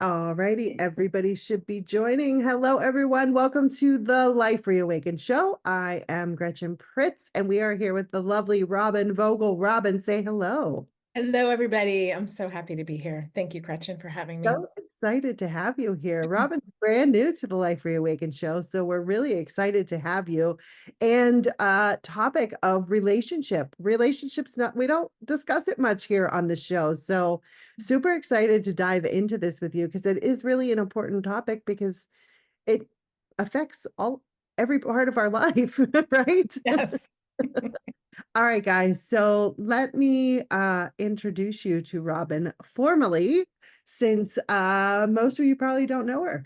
Alrighty, everybody should be joining. Hello, everyone. Welcome to the Life Reawakened show. I am Gretchen Pritz, and we are here with the lovely Robyn Vogel. Robyn, say hello. Hello, everybody. I'm so happy to be here. Thank you, Gretchen, for having me. So excited to have you here. Robyn's brand new to the Life Reawakened show, so we're really excited to have you. And topic of relationship. Relationships, not we don't discuss it much here on the show. So super excited to dive into this with you because it is really an important topic because it affects every part of our life, right? Yes. All right, guys. So let me introduce you to Robyn formally, since most of you probably don't know her.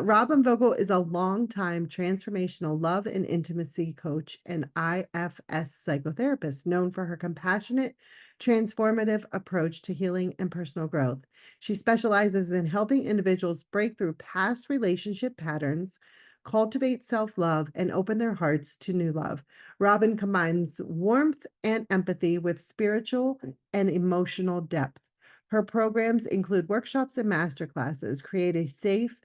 Robyn Vogel is a longtime transformational love and intimacy coach and IFS psychotherapist, known for her compassionate, transformative approach to healing and personal growth. She specializes in helping individuals break through past relationship patterns, cultivate self-love, and open their hearts to new love. Robyn combines warmth and empathy with spiritual and emotional depth. Her programs include workshops and masterclasses, create a safe,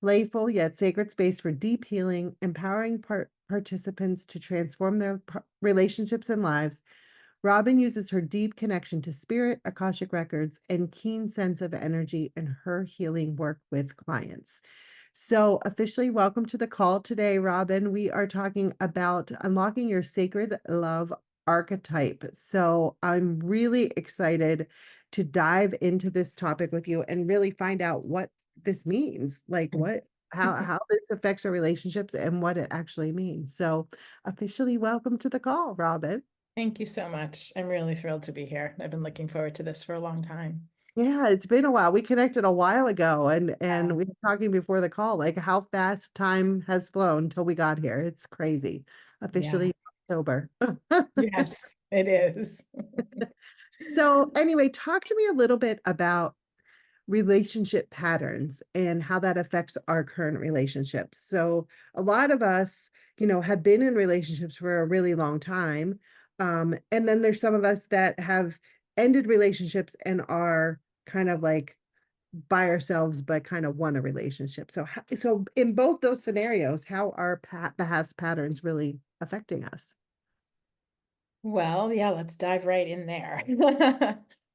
playful, yet sacred space for deep healing, empowering participants to transform their relationships and lives. Robyn uses her deep connection to spirit, Akashic records, and keen sense of energy in her healing work with clients. So, officially, welcome to the call today, Robyn. We are talking about unlocking your sacred love archetype. So, I'm really excited to dive into this topic with you and really find out what this means, like how this affects our relationships and what it actually means. So, officially, welcome to the call, Robyn. Thank you so much. I'm really thrilled to be here. I've been looking forward to this for a long time. Yeah, it's been a while. We connected a while ago and Yeah. we were talking before the call, like how fast time has flown till we got here. It's crazy. Yeah. Officially October. Yes, it is. So anyway, talk to me a little bit about relationship patterns and how that affects our current relationships. So a lot of us, have been in relationships for a really long time. And then there's some of us that have ended relationships and are kind of like by ourselves, but kind of want a relationship. So, so in both those scenarios, how are the past patterns really affecting us? Well, yeah, let's dive right in there.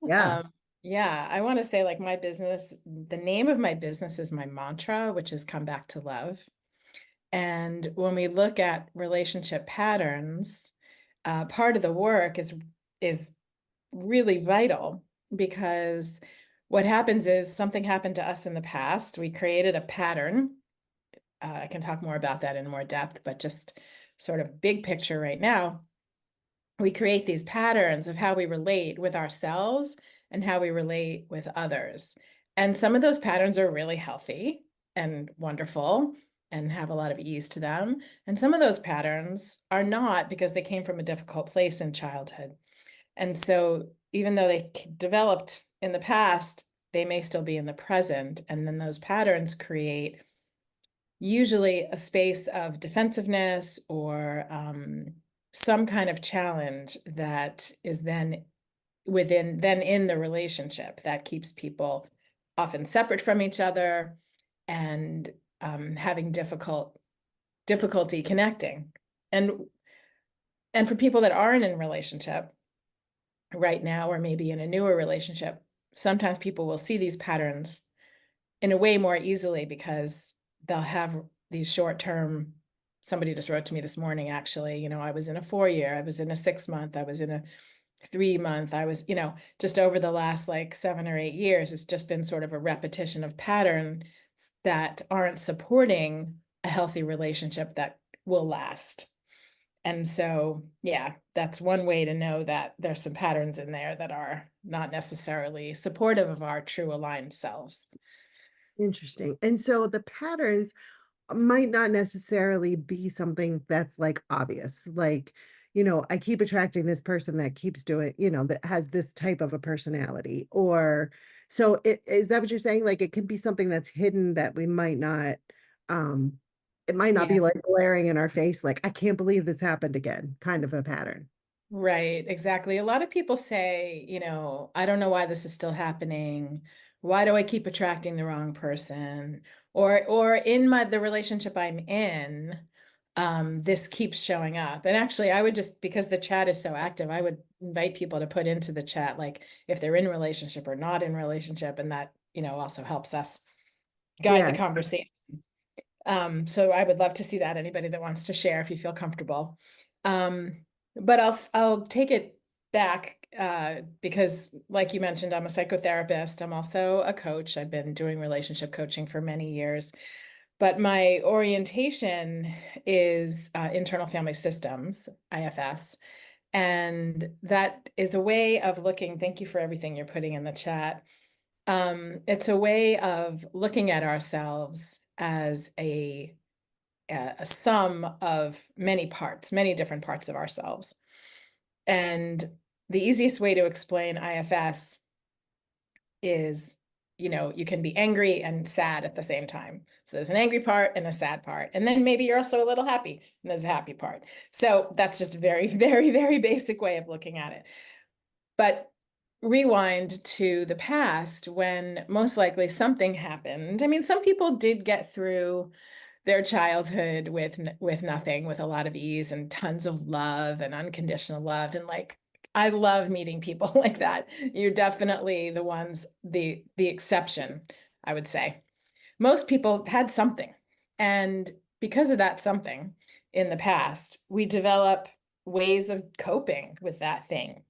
Yeah. Yeah, I want to say like the name of my business is my mantra, which is come back to love. And when we look at relationship patterns, part of the work is really vital because what happens is something happened to us in the past. We created a pattern. I can talk more about that in more depth, but just sort of big picture right now, we create these patterns of how we relate with ourselves and how we relate with others. And some of those patterns are really healthy and wonderful and have a lot of ease to them. And some of those patterns are not because they came from a difficult place in childhood. And so even though they developed in the past, they may still be in the present. And then those patterns create usually a space of defensiveness or some kind of challenge that is then in the relationship that keeps people often separate from each other and having difficulty connecting. And and for people that aren't in a relationship right now, or maybe in a newer relationship, sometimes people will see these patterns in a way more easily because they'll have these short-term. Somebody just wrote to me this morning, actually, I was in a 4-year, I was in a 6-month, I was in a 3-month, I was, just over the last like 7 or 8 years, it's just been sort of a repetition of patterns that aren't supporting a healthy relationship that will last. And so, yeah, that's one way to know that there's some patterns in there that are not necessarily supportive of our true aligned selves. Interesting. And so the patterns might not necessarily be something that's like obvious. Like, I keep attracting this person that keeps doing, that has this type of a personality. Or so is that what you're saying? Like it can be something that's hidden that we might not, um, it might not Yeah. be like glaring in our face, like, I can't believe this happened again, kind of a pattern. Right, exactly. A lot of people say, I don't know why this is still happening, Why do I keep attracting the wrong person? Or in the relationship I'm in, this keeps showing up. And actually, I would just, because the chat is so active, I would invite people to put into the chat, like if they're in relationship or not in relationship, and that, also helps us guide the Yeah. conversation. So I would love to see that. Anybody that wants to share, if you feel comfortable. But I'll take it back because, like you mentioned, I'm a psychotherapist. I'm also a coach. I've been doing relationship coaching for many years, but my orientation is internal family systems, IFS. And that is a way of looking. Thank you for everything you're putting in the chat. It's a way of looking at ourselves as a sum of many parts, many different parts of ourselves. And the easiest way to explain IFS is, you can be angry and sad at the same time. So there's an angry part and a sad part. And then maybe you're also a little happy and there's a happy part. So that's just a very, very, very basic way of looking at it. But rewind to the past when most likely something happened. I mean, some people did get through their childhood with nothing, with a lot of ease and tons of love and unconditional love. And like, I love meeting people like that. You're definitely the exception, I would say. Most people had something. And because of that something in the past, we develop ways of coping with that thing,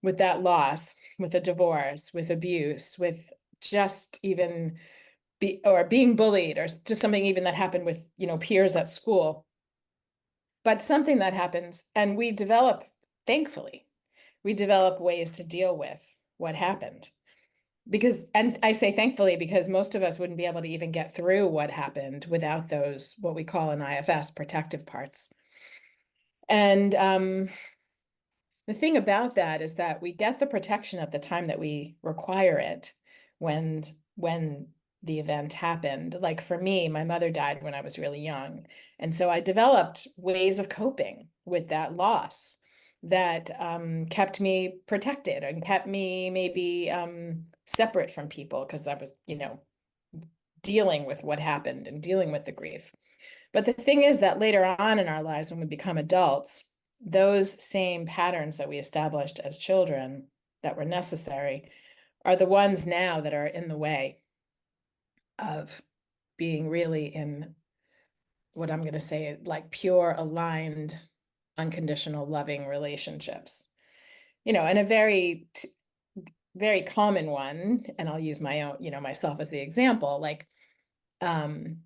with that loss, with a divorce, with abuse, with just even being bullied, or just something even that happened with, peers at school. But something that happens, and thankfully, we develop ways to deal with what happened. And I say thankfully because most of us wouldn't be able to even get through what happened without those, what we call in IFS, protective parts. And the thing about that is that we get the protection at the time that we require it when the event happened. Like for me, my mother died when I was really young. And so I developed ways of coping with that loss that kept me protected and kept me maybe separate from people because I was, dealing with what happened and dealing with the grief. But the thing is that later on in our lives, when we become adults, those same patterns that we established as children that were necessary are the ones now that are in the way of being really in what I'm going to say, like pure, aligned, unconditional, loving relationships. And a very common one, and I'll use my own, myself as the example, like, um,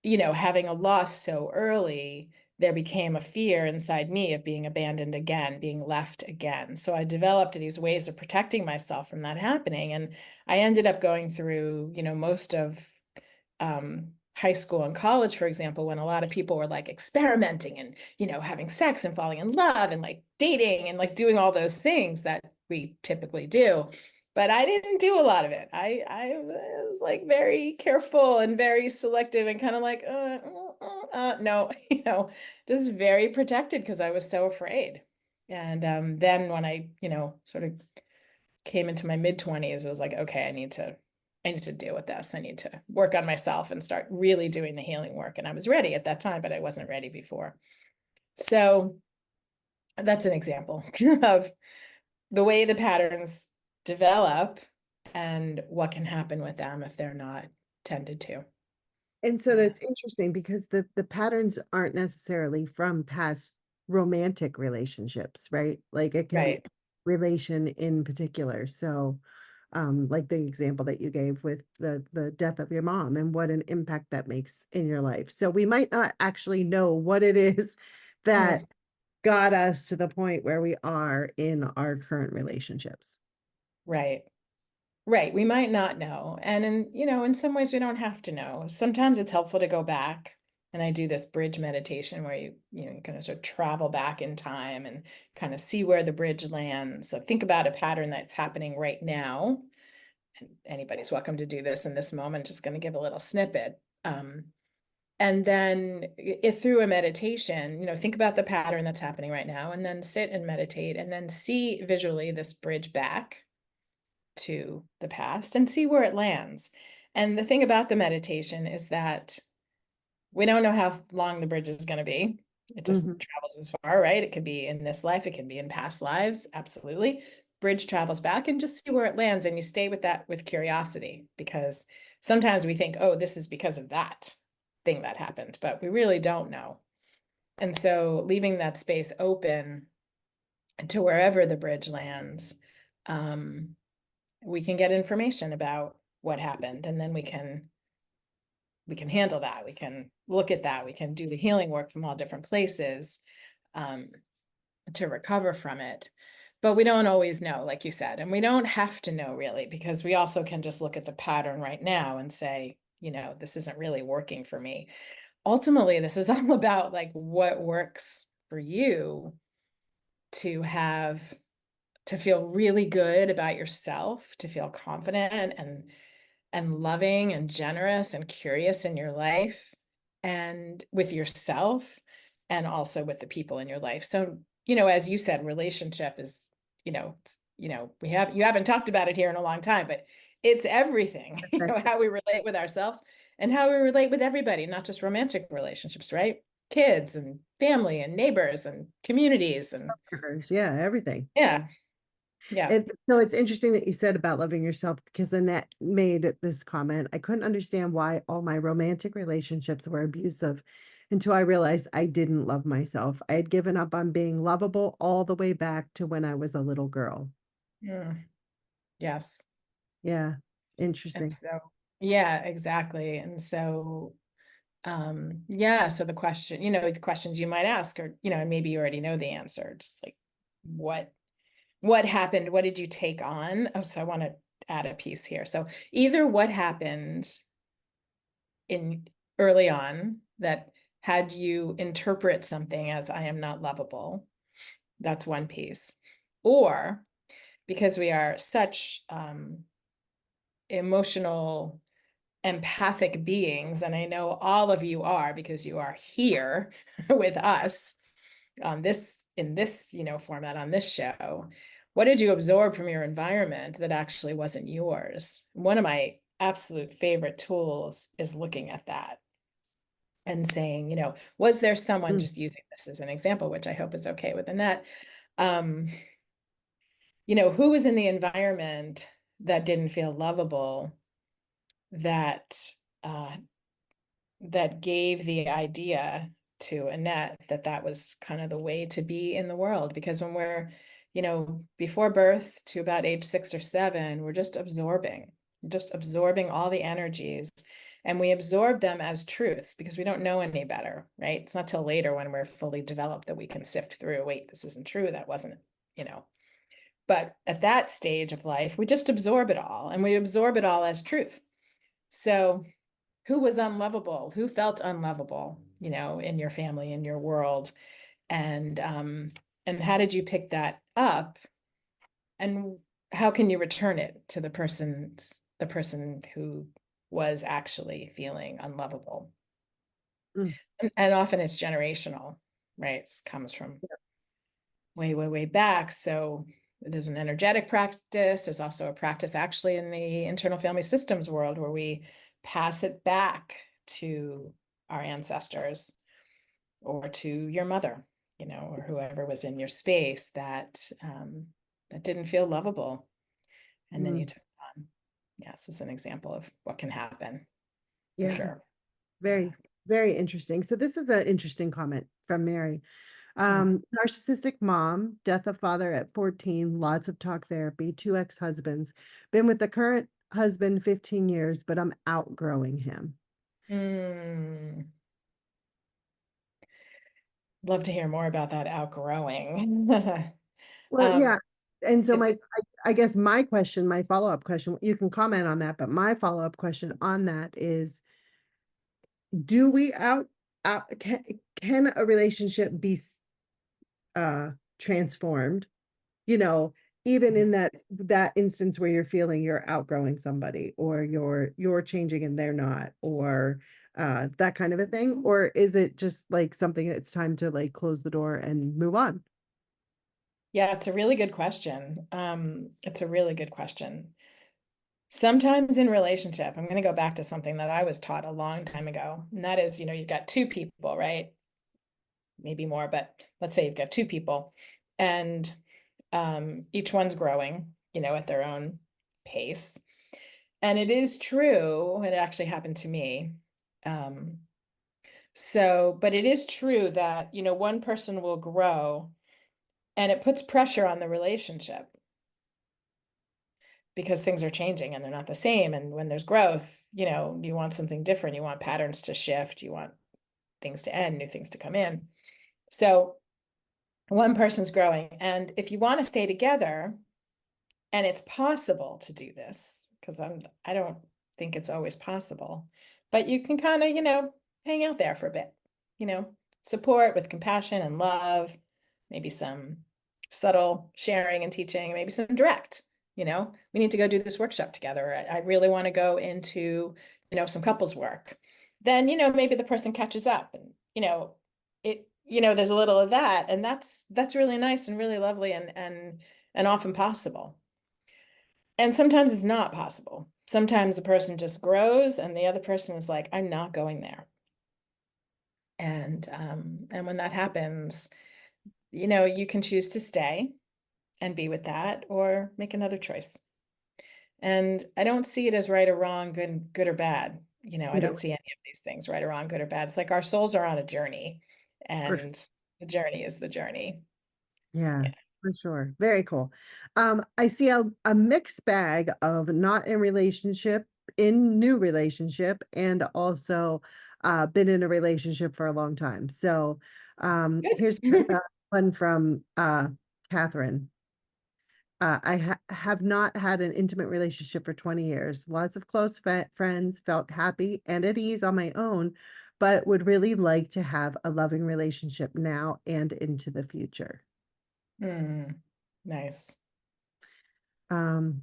having a loss so early, there became a fear inside me of being abandoned again, being left again. So I developed these ways of protecting myself from that happening. And I ended up going through, most of high school and college, for example, when a lot of people were like experimenting and, having sex and falling in love and like dating and like doing all those things that we typically do. But I didn't do a lot of it. I was like very careful and very selective and kind of like, no, just very protected because I was so afraid. And then when I, sort of came into my mid-20s, it was like, okay, I need to deal with this. I need to work on myself and start really doing the healing work. And I was ready at that time, but I wasn't ready before. So that's an example of the way the patterns develop and what can happen with them if they're not tended to. And so that's interesting because the patterns aren't necessarily from past romantic relationships, right? Like it can be Right. relation in particular. So like the example that you gave with the death of your mom and what an impact that makes in your life. So we might not actually know what it is that Mm, got us to the point where we are in our current relationships. right. Right. We might not know. And in some ways we don't have to know. Sometimes it's helpful to go back. And I do this bridge meditation where you kind of sort of travel back in time and kind of see where the bridge lands. So think about a pattern that's happening right now. And anybody's welcome to do this in this moment, just going to give a little snippet. And then if through a meditation, think about the pattern that's happening right now and then sit and meditate and then see visually this bridge back to the past and see where it lands. And the thing about the meditation is that we don't know how long the bridge is going to be. It just Mhm. travels as far, right? It could be in this life, it can be in past lives. Absolutely. Bridge travels back, and just see where it lands. And you stay with that with curiosity, because sometimes we think, oh, this is because of that thing that happened, but we really don't know. And so leaving that space open to wherever the bridge lands, um, we can get information about what happened, and then we can handle that. We can look at that. We can do the healing work from all different places, um, to recover from it. But we don't always know, like you said, and we don't have to know really, because we also can just look at the pattern right now and say, this isn't really working for me. Ultimately, this is all about like what works for you to have to feel really good about yourself, to feel confident and loving and generous and curious in your life and with yourself, and also with the people in your life. So, as you said, relationship is, you haven't talked about it here in a long time, but it's everything, Perfect. how we relate with ourselves and how we relate with everybody, not just romantic relationships, right? Kids and family and neighbors and communities and Yeah, everything. yeah, yeah. So it's interesting that you said about loving yourself, because Annette made this comment. I couldn't understand why all my romantic relationships were abusive until I realized I didn't love myself. I had given up on being lovable all the way back to when I was a little girl. Mm, yes. Yeah, And interesting. so, yeah, exactly. And so, yeah, so the questions you might ask are, maybe you already know the answer. Just like what what happened? What did you take on? Oh, so I want to add a piece here. So either what happened in early on that had you interpret something as I am not lovable. That's one piece. Or because we are such emotional, empathic beings, and I know all of you are because you are here with us on this in this format on this show. What did you absorb from your environment that actually wasn't yours? One of my absolute favorite tools is looking at that and saying, was there someone, Mm, just using this as an example, which I hope is okay with Annette, um, who was in the environment that didn't feel lovable, that uh, that gave the idea to Annette that that was kind of the way to be in the world. Because when we're, before birth to about age 6 or 7, we're just absorbing all the energies, and we absorb them as truths because we don't know any better, right? It's not till later when we're fully developed that we can sift through, wait, this isn't true. That wasn't, you know, but at that stage of life, we just absorb it all, and we absorb it all as truth. So who was unlovable, who felt unlovable, in your family, in your world, and how did you pick that up, and how can you return it to the person who was actually feeling unlovable? mm. And often it's generational, right? It comes from way, way, way back. So there's an energetic practice. There's also a practice actually in the internal family systems world where we pass it back to our ancestors or to your mother, or whoever was in your space that didn't feel lovable, and then you Mm. took it on. Yes, is an example of what can happen for Yeah, sure. Yeah. very, very interesting. So this is an interesting comment from Mary. Mm. Narcissistic mom, death of father at 14, lots of talk therapy, two ex-husbands. Been with the current husband 15 years, but I'm outgrowing him. Mm. Love to hear more about that outgrowing. Well, um, yeah. And so it, I guess my question, my follow-up question, you can comment on that, but my follow-up question on that is, do we can a relationship be transformed? You know, even in that instance where you're feeling you're outgrowing somebody, or you're changing and they're not, or that kind of a thing, or is it just like something it's time to like close the door and move yeah, it's a really good question. It's a really good question. Sometimes in relationship, I'm going to go back to something that I was taught a long time ago. And that is, you've got two people, right? Maybe more, but let's say you've got two people and each one's growing, at their own pace. And it is true, it actually happened to me. Um, but it is true that, one person will grow and it puts pressure on the relationship because things are changing and they're not the same. And when there's growth, you want something different. You want patterns to shift. You want things to end, new things to come in. So one person's growing. And if you want to stay together, and it's possible to do this, because I don't think it's always possible, but you can kind of, hang out there for a bit, support with compassion and love, maybe some subtle sharing and teaching, maybe some direct, we need to go do this workshop together. I really want to go into, some couples work. Then, maybe the person catches up and, there's a little of that. And that's really nice and really lovely and often possible. And sometimes it's not possible. Sometimes a person just grows and the other person is like, I'm not going there. And when that happens, you can choose to stay and be with that or make another choice. And I don't see it as right or wrong, good or bad. I No, don't see any of these things, right or wrong, good or bad. It's like our souls are on a journey, for sure. and the journey is the journey. Yeah, Yeah. for sure. Very cool. I see a mixed bag of not in relationship, in new relationship, and also been in a relationship for a long time. So here's Good. one from Catherine. I have not had an intimate relationship for 20 years. Lots of close friends, felt happy and at ease on my own, but would really like to have a loving relationship now and into the future. Nice. Um,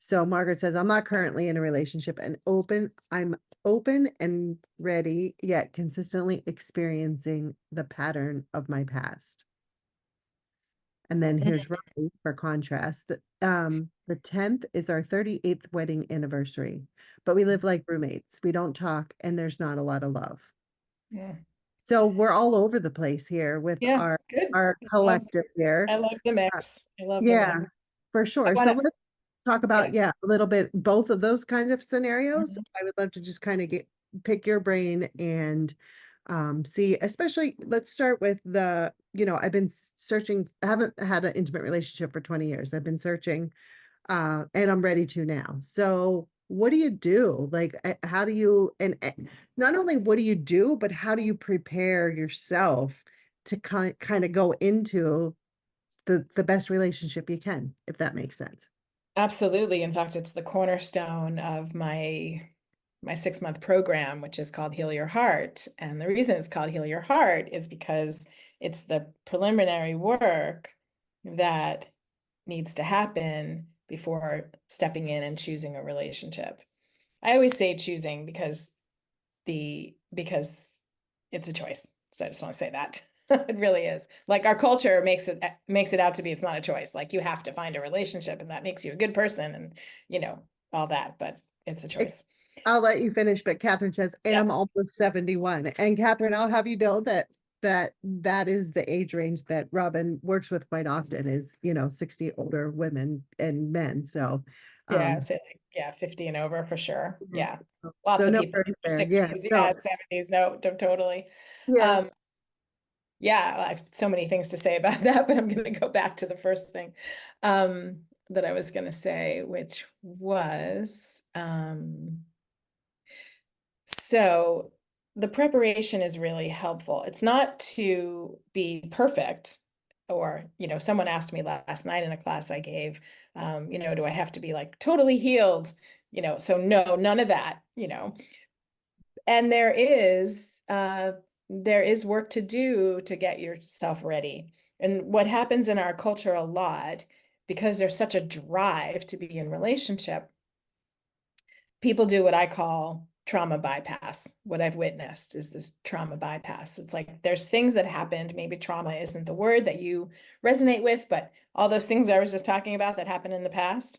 so Margaret says, I'm not currently in a relationship and I'm open and ready, yet consistently experiencing the pattern of my past. And then here's Robbie for contrast. The 10th is our 38th wedding anniversary, but we live like roommates. We don't talk and there's not a lot of love. Yeah. So we're all over the place here with Yeah, our good. our collective here. I love the Uh, mix. I love the yeah, mix. for I sure. want So to, let's talk yeah. about, yeah, a little bit both of those kind of scenarios. Mhm. I would love to just kind of pick your brain and see, especially let's start with I've been searching, I haven't had an intimate relationship for 20 years. I've been searching and I'm ready to now. So what do you do? Like, how do you, and not only what do you do, but how do you prepare yourself to kind of go into the best relationship you can, if that makes sense? Absolutely. In fact, it's the cornerstone of my 6-month program, which is called Heal Your Heart. And the reason it's called Heal Your Heart is because it's the preliminary work that needs to happen before stepping in and choosing a relationship. I always say choosing because it's a choice. So I just want to say that. It really is. Like our culture makes it out to be it's not a choice. Like you have to find a relationship and that makes you a good person and all that, but it's a It- choice. I'll let you finish, but Catherine says, Yeah. am almost 71. And Catherine, I'll have you know that is the age range that Robin works with quite often is, 60 older women and men. So Yeah, um say like, yeah, 50 and over for sure. yeah. Yeah. Lots So of no people in worries their there. Yeah. 60s, No. yeah, 70s. No, totally. Yeah. Um, Yeah, I have so many things to say about that, but I'm going to go back to the first thing that I was going to say, which was so the preparation is really helpful. It's not to be perfect, or, someone asked me last night in a class I gave, do I have to be like totally healed? So no, none of that, and there is work to do to get yourself ready. And what happens in our culture a lot, because there's such a drive to be in relationship, people do what I call trauma bypass. What I've witnessed is this trauma bypass. It's like there's things that happened. Maybe trauma isn't the word that you resonate with, but all those things I was just talking about that happened in the past,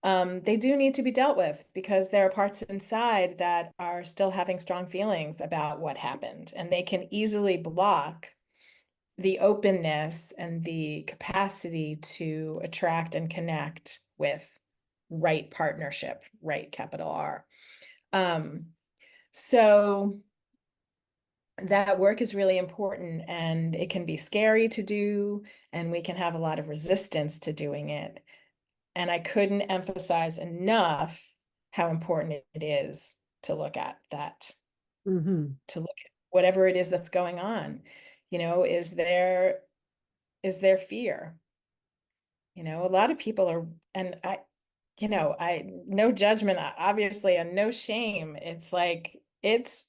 they do need to be dealt with because there are parts inside that are still having strong feelings about what happened, and they can easily block the openness and the capacity to attract and connect with right partnership, right capital R. So that work is really important, and it can be scary to do, and we can have a lot of resistance to doing it. And I couldn't emphasize enough how important it is to look at that, Mm-hmm. to look at whatever it is that's going on. Is there fear? A lot of people are, and I no judgment, obviously, and no shame. It's like it's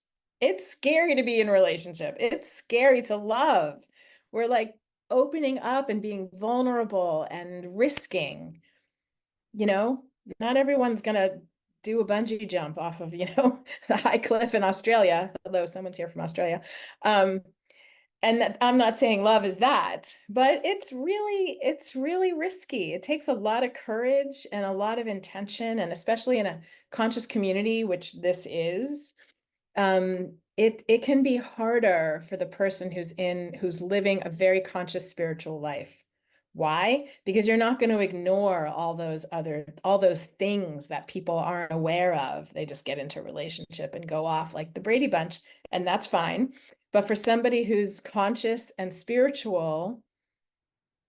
scary to be in a relationship. It's scary to love. We're like opening up and being vulnerable and risking, you know. Not everyone's gonna do a bungee jump off of, the high cliff in Australia, although someone's here from Australia. And I'm not saying love is that, but it's really risky. It takes a lot of courage and a lot of intention, and especially in a conscious community, which this is, it can be harder for the person who's living a very conscious spiritual life. Why? Because you're not going to ignore all those things that people aren't aware of. They just get into a relationship and go off like the Brady Bunch, and that's fine. But for somebody who's conscious and spiritual,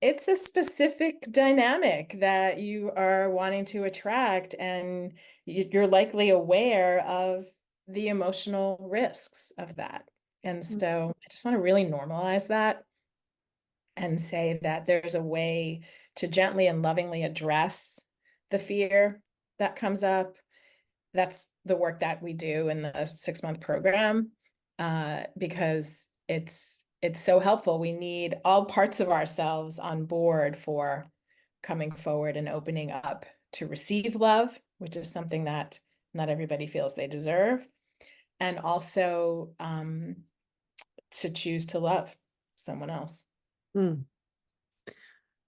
it's a specific dynamic that you are wanting to attract, and you're likely aware of the emotional risks of that. And so I just want to really normalize that and say that there's a way to gently and lovingly address the fear that comes up. That's the work that we do in the 6-month program, because it's so helpful. We need all parts of ourselves on board for coming forward and opening up to receive love, which is something that not everybody feels they deserve, and also to choose to love someone else. Mm.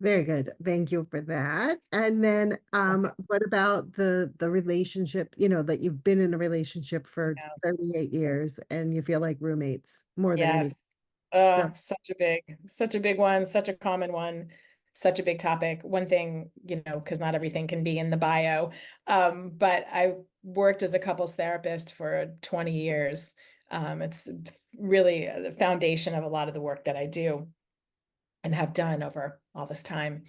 Very good. Thank you for that. And then what about the relationship, that you've been in a relationship for Yeah. 38 years and you feel like roommates more than any. Yes. So, Such a big one, such a common one, such a big topic. One thing, because not everything can be in the bio. But I worked as a couples therapist for 20 years. It's really the foundation of a lot of the work that I do and have done over all this time.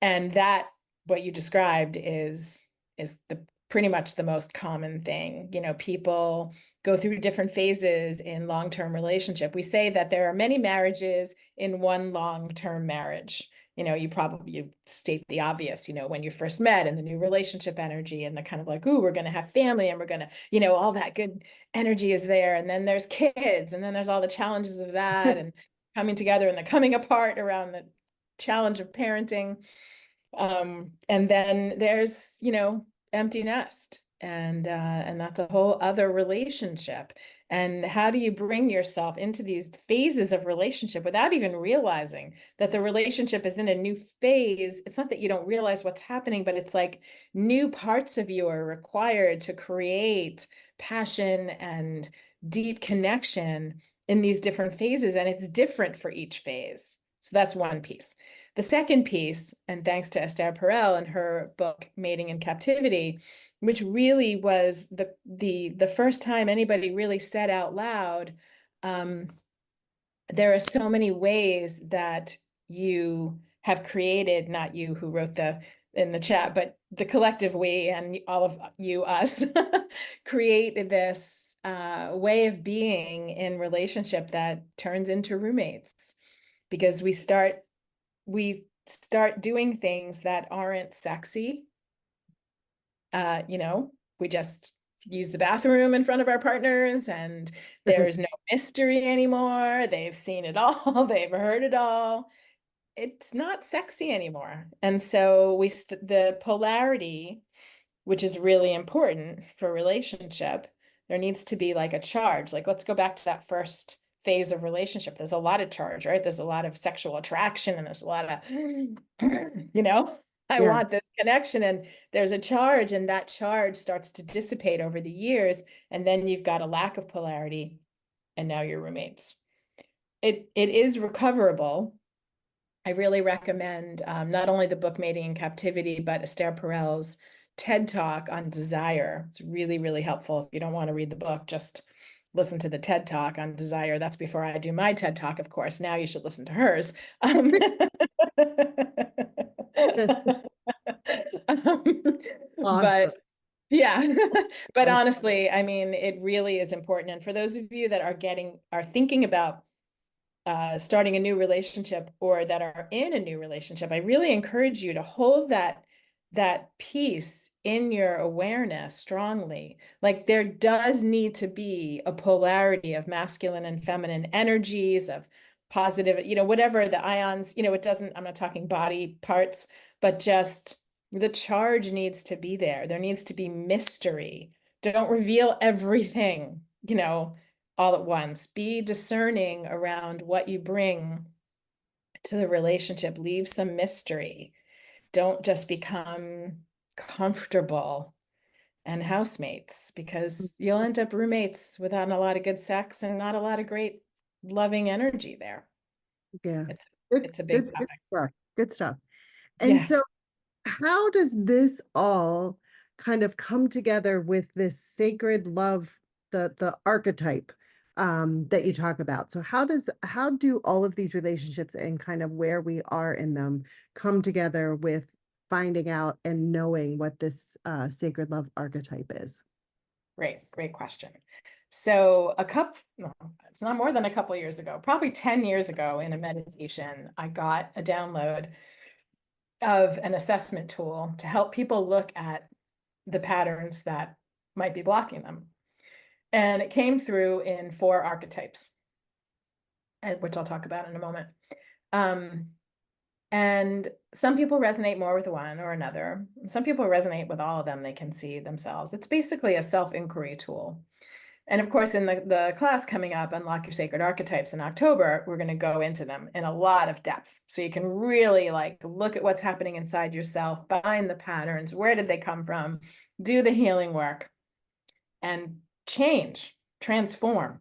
And that, what you described, is the pretty much the most common thing. People go through different phases in long-term relationship. We say that there are many marriages in one long-term marriage. You state the obvious, when you first met, and the new relationship energy, and the kind of like, ooh, we're going to have family, and we're going to, all that good energy is there. And then there's kids, and then there's all the challenges of that, and coming together and the coming apart around the challenge of parenting. And then there's, empty nest, and that's a whole other relationship. And how do you bring yourself into these phases of relationship without even realizing that the relationship is in a new phase? It's not that you don't realize what's happening, but it's like new parts of you are required to create passion and deep connection in these different phases, and it's different for each phase. So that's one piece. The second piece, and thanks to Esther Perel and her book Mating in Captivity, which really was the first time anybody really said out loud, there are so many ways that you have created, not you who wrote in the chat, but the collective we and all of you, us, create this way of being in relationship that turns into roommates, because we start doing things that aren't sexy. We just use the bathroom in front of our partners, and there's no mystery anymore. They've seen it all. They've heard it all. It's not sexy anymore. And so the polarity, which is really important for relationship, there needs to be like a charge. Like, let's go back to that first phase of relationship. There's a lot of charge, right? There's a lot of sexual attraction and there's a lot of, I Yeah. want this connection, and there's a charge, and that charge starts to dissipate over the years. And then you've got a lack of polarity, and now you're roommates. It is recoverable. I really recommend not only the book Mating in Captivity, but Esther Perel's TED Talk on desire. It's really, really helpful. If you don't want to read the book, just listen to the TED Talk on desire. That's before I do my TED Talk, of course. Now you should listen to hers. Awesome. But yeah, but honestly, I mean, it really is important. And for those of you that are thinking about starting a new relationship or that are in a new relationship, I really encourage you to hold that piece in your awareness strongly. Like there does need to be a polarity of masculine and feminine energies, of positive, whatever the ions, it doesn't, I'm not talking body parts, but just the charge needs to be there. There needs to be mystery. Don't reveal everything, all at once. Be discerning around what you bring to the relationship. Leave some mystery. Don't just become comfortable and housemates, because you'll end up roommates without a lot of good sex and not a lot of great loving energy there. Yeah. It's Good, it's a big good topic. stuff. Good stuff. And Yeah. so how does this all kind of come together with this sacred love, the archetype that you talk about? So how do all of these relationships and kind of where we are in them come together with finding out and knowing what this sacred love archetype is? Great question. So no, it's not more than a couple years ago, probably 10 years ago in a meditation, I got a download of an assessment tool to help people look at the patterns that might be blocking them. And it came through in 4 archetypes, which I'll talk about in a moment. And some people resonate more with one or another. Some people resonate with all of them. They can see themselves. It's basically a self-inquiry tool. And of course, in the class coming up, Unlock Your Sacred Archetypes in October, we're going to go into them in a lot of depth. So you can really look at what's happening inside yourself, find the patterns, where did they come from, do the healing work, and transform.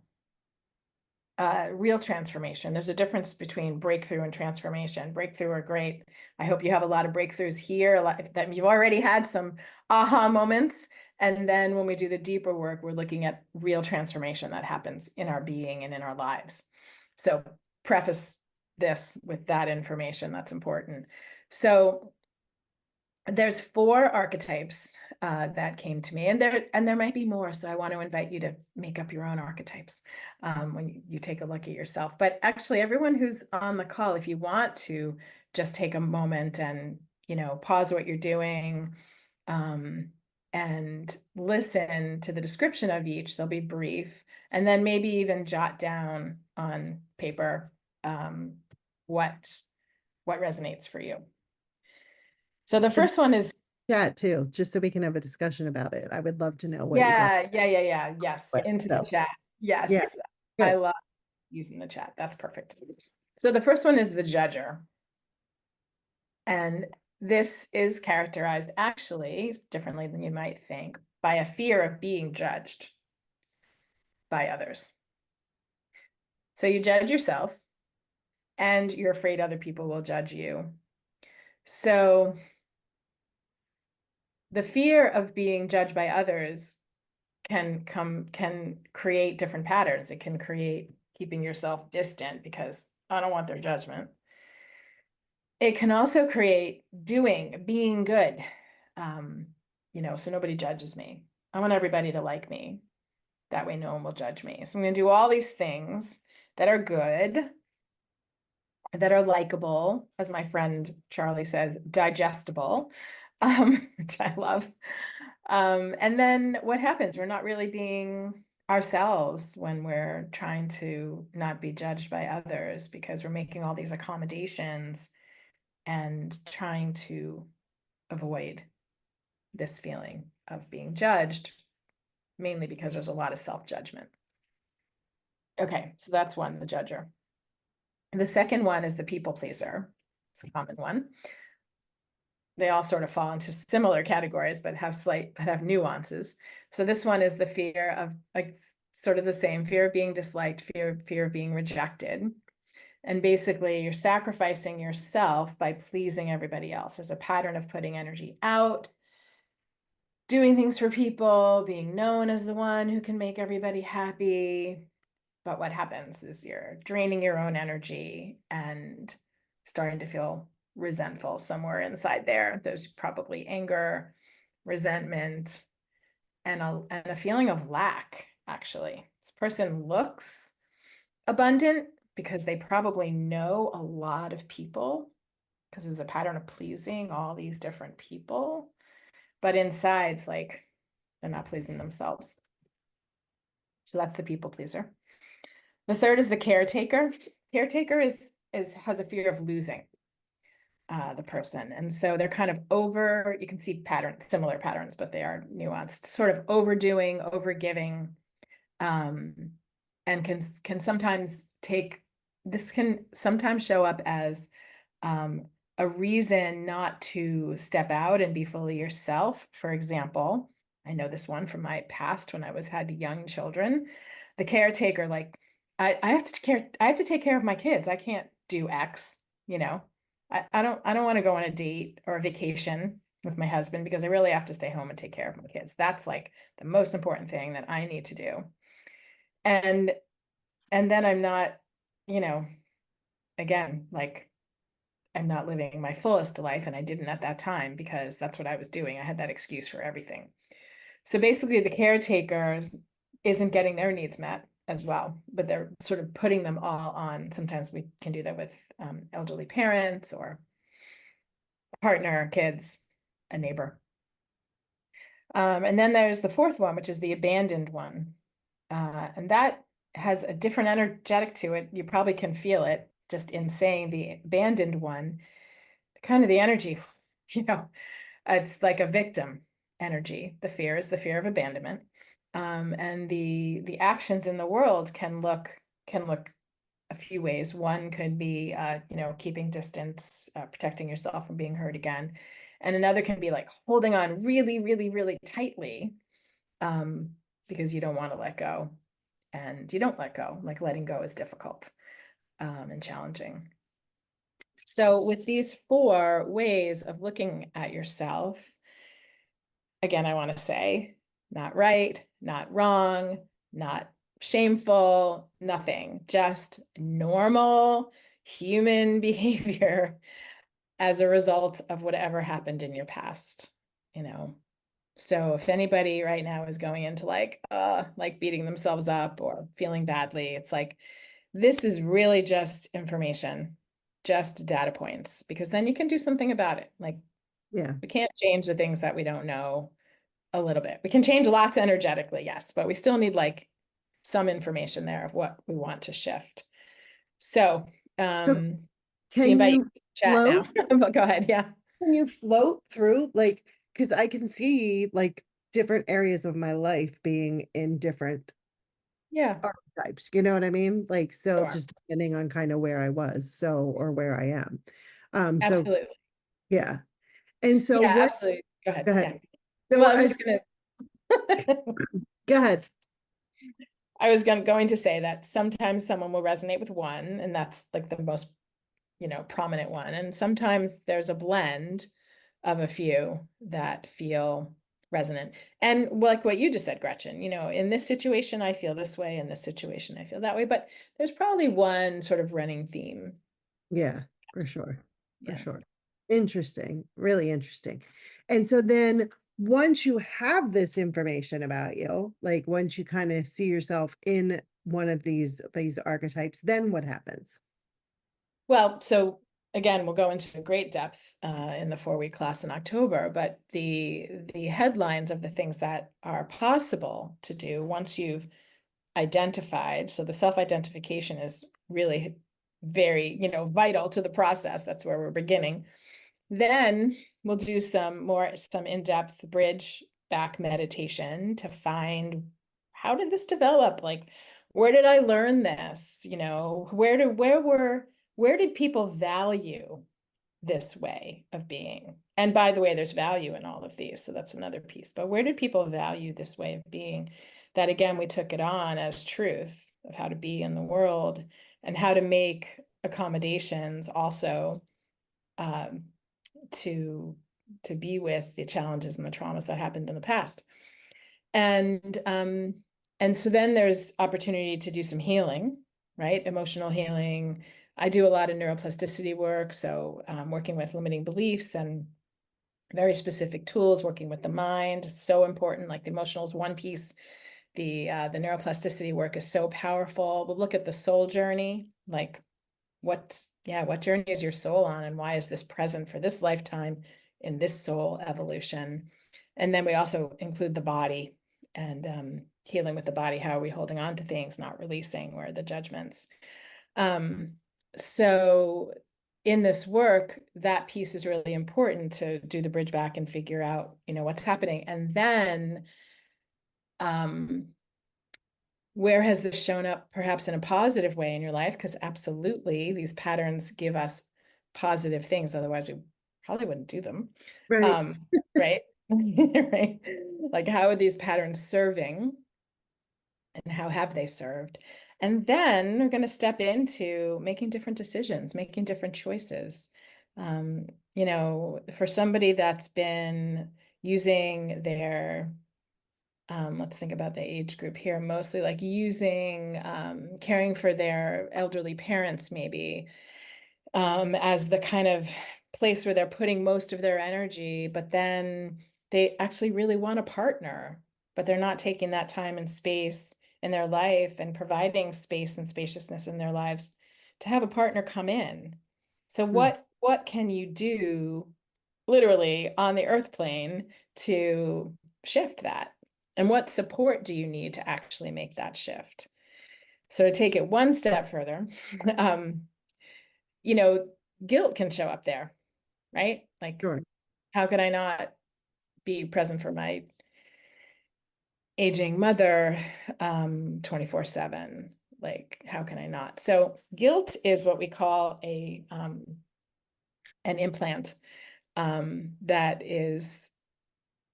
Real transformation. There's a difference between breakthrough and transformation. Breakthrough are great. I hope you have a lot of breakthroughs here, that you've already had some aha moments. And then when we do the deeper work, we're looking at real transformation that happens in our being and in our lives. So preface this with that information. That's important. So there's 4 archetypes that came to me, and there might be more. So I want to invite you to make up your own archetypes when you take a look at yourself. But actually, everyone who's on the call, if you want to just take a moment and pause what you're doing and listen to the description of each. They'll be brief, and then maybe even jot down on paper what resonates for you. So the first one is Chat too, just so we can have a discussion about it. I would love to know what you got. Yes, With. into the So chat. yeah, Yes, I good. love using the chat. That's perfect. So the first one is the judger. And this is characterized actually differently than you might think by a fear of being judged by others. So you judge yourself and you're afraid other people will judge you. So the fear of being judged by others can create different patterns. It can create keeping yourself distant because I don't want their judgment. It can also create being good. So nobody judges me. I want everybody to like me. That way no one will judge me. So I'm going to do all these things that are good, that are likable, as my friend Charlie says, digestible, which I love. And then what happens? We're not really being ourselves when we're trying to not be judged by others, because we're making all these accommodations and trying to avoid this feeling of being judged, mainly because there's a lot of self-judgment. Okay, so that's one, the judger. And the second one is the people pleaser. It's a common one. They all sort of fall into similar categories, but have nuances. So this one is the fear of, like, sort of the same fear of being disliked, fear of being rejected. And basically you're sacrificing yourself by pleasing everybody else. There's a pattern of putting energy out, doing things for people, being known as the one who can make everybody happy. But what happens is you're draining your own energy and starting to feel resentful somewhere inside there. There's probably anger, resentment, and a feeling of lack, actually. This person looks abundant because they probably know a lot of people, because there's a pattern of pleasing all these different people. But inside, it's like they're not pleasing themselves. So that's the people pleaser. The third is the caretaker. Caretaker has a fear of losing the person. And so they're kind of you can see similar patterns, but they are nuanced, sort of overdoing, overgiving, and can sometimes show up as a reason not to step out and be fully yourself. For example, I know this one from my past when I had young children. The caretaker, like, I have to take care of my kids. I can't do X, you know. I don't want to go on a date or a vacation with my husband because I really have to stay home and take care of my kids. That's like the most important thing that I need to do. And then I'm not, you know, again, like, I'm not living my fullest life, and I didn't at that time because that's what I was doing. I had that excuse for everything. So basically the caretaker isn't getting their needs met as well, but they're sort of putting them all on. Sometimes we can do that with elderly parents or a partner, kids, a neighbor. And then there's the fourth one, which is the abandoned one. And that has a different energetic to it. You probably can feel it just in saying the abandoned one, kind of the energy, you know, it's like a victim energy. The fear is the fear of abandonment. And the actions in the world can look a few ways. One could be, keeping distance, protecting yourself from being hurt again. And another can be like holding on really, really, really tightly, because you don't want to let go, and you don't let go. Like, letting go is difficult, and challenging. So with these 4 ways of looking at yourself, again, I want to say, not right, not wrong, not shameful, nothing, just normal human behavior as a result of whatever happened in your past, you know. So if anybody right now is going into like beating themselves up or feeling badly, it's like, this is really just information, just data points, because then you can do something about it. Like, Yeah. we can't change the things that we don't know a little bit. We can change lots energetically, yes, but we still need like some information there of what we want to shift. So So we can invite you you to chat now. float? But go ahead, yeah. Can you float through, like, because I can see like different areas of my life being in different Yeah, archetypes, you know what I mean? Like, so sure. just depending on kind of where I was, so, or where I am. So Absolutely. yeah. And so Yeah, what, absolutely. Go go ahead. ahead. Yeah. Well, So I was just gonna go ahead. going to say that sometimes someone will resonate with one, and that's like the most, prominent one. And sometimes there's a blend of a few that feel resonant. And like what you just said, Gretchen, in this situation, I feel this way. In this situation, I feel that way. But there's probably one sort of running theme. Yeah, for sure. For Yeah. sure. Interesting. Really interesting. And so then once you have this information about you, like once you kind of see yourself in one of these archetypes, then what happens? Well, so again, we'll go into great depth in the 4-week class in October, but the headlines of the things that are possible to do once you've identified. So the self-identification is really very, vital to the process. That's where we're beginning. Then we'll do some in-depth bridge back meditation to find how did this develop? Like, where did I learn this? Where did people value this way of being? And by the way, there's value in all of these, so that's another piece. But where did people value this way of being? That again, we took it on as truth of how to be in the world and how to make accommodations also, um, to be with the challenges and the traumas that happened in the past. And so then there's opportunity to do some healing, right? Emotional healing. I do a lot of neuroplasticity work, so working with limiting beliefs and very specific tools, working with the mind, so important. Like the emotional is one piece. The neuroplasticity work is so powerful. We'll look at the soul journey, like what journey is your soul on, and why is this present for this lifetime in this soul evolution? And then we also include the body and healing with the body. How are we holding on to things, not releasing? Where are the judgments? So in this work, that piece is really important to do the bridge back and figure out, what's happening. And then where has this shown up perhaps in a positive way in your life? Because absolutely, these patterns give us positive things. Otherwise, we probably wouldn't do them. Right. Right? Right? Like, how are these patterns serving and how have they served? And then we're going to step into making different decisions, making different choices. For somebody that's been using their let's think about the age group here, mostly like using caring for their elderly parents, maybe as the kind of place where they're putting most of their energy, but then they actually really want a partner, but they're not taking that time and space in their life and providing space and spaciousness in their lives to have a partner come in. So Mm. what can you do literally on the earth plane to shift that? And what support do you need to actually make that shift? So to take it one step further, um, you know, guilt can show up there, right? Like, Sure. how could I not be present for my aging mother 24/7? Like, how can I not? So guilt is what we call an implant that is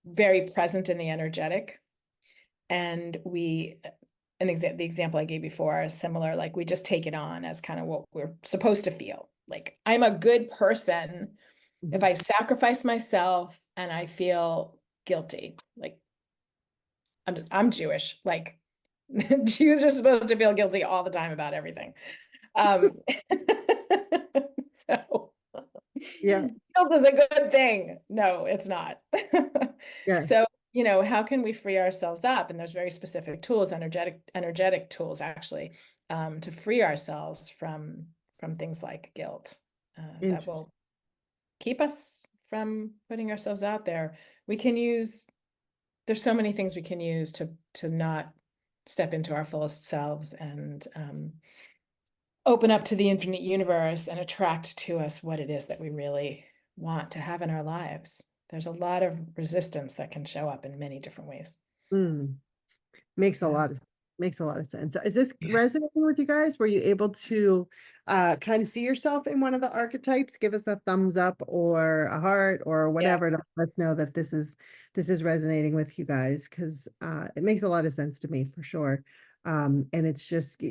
very present in the energetic. And the example I gave before is similar. Like, we just take it on as kind of what we're supposed to feel. Like, I'm a good person if Mhm. I sacrifice myself and I feel guilty. Like, I'm Jewish. Like, Jews are supposed to feel guilty all the time about everything. Um, so Yeah. guilt is a good thing. No, it's not. Yeah. So, how can we free ourselves up? And there's very specific tools, energetic tools actually, to free ourselves from things like guilt, that Interesting. will keep us from putting ourselves out there. We can use, there's so many things we can use to not step into our fullest selves and open up to the infinite universe and attract to us what it is that we really want to have in our lives. There's a lot of resistance that can show up in many different ways. Mm. Makes a Yeah. lot of sense. Is this resonating with you guys? Were you able to kind of see yourself in one of the archetypes? Give us a thumbs up or a heart or Yeah. whatever to let us know that this is resonating with you guys, because it makes a lot of sense to me for sure. And it's just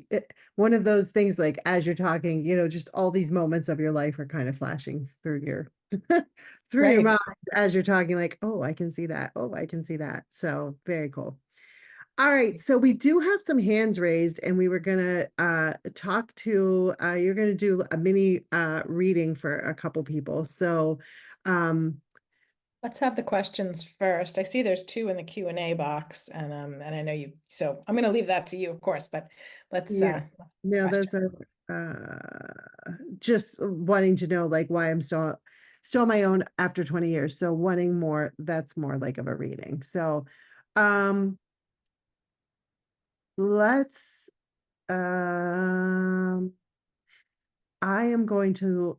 one of those things, like as you're talking, just all these moments of your life are kind of flashing through your through your mind Right. as you're talking, like, oh, I can see that. Oh, I can see that. So very cool. All right, so we do have some hands raised, and we were gonna talk to you're gonna do a mini reading for a couple people. So um Let's have the questions first. I see there's two in the Q&A box, and I know you, so I'm going to leave that to you, of course, but yeah, let's no, question. those are just wanting to know, like, why I'm still on my own after 20 years. So wanting more, that's more like of a reading. So um let's I am going to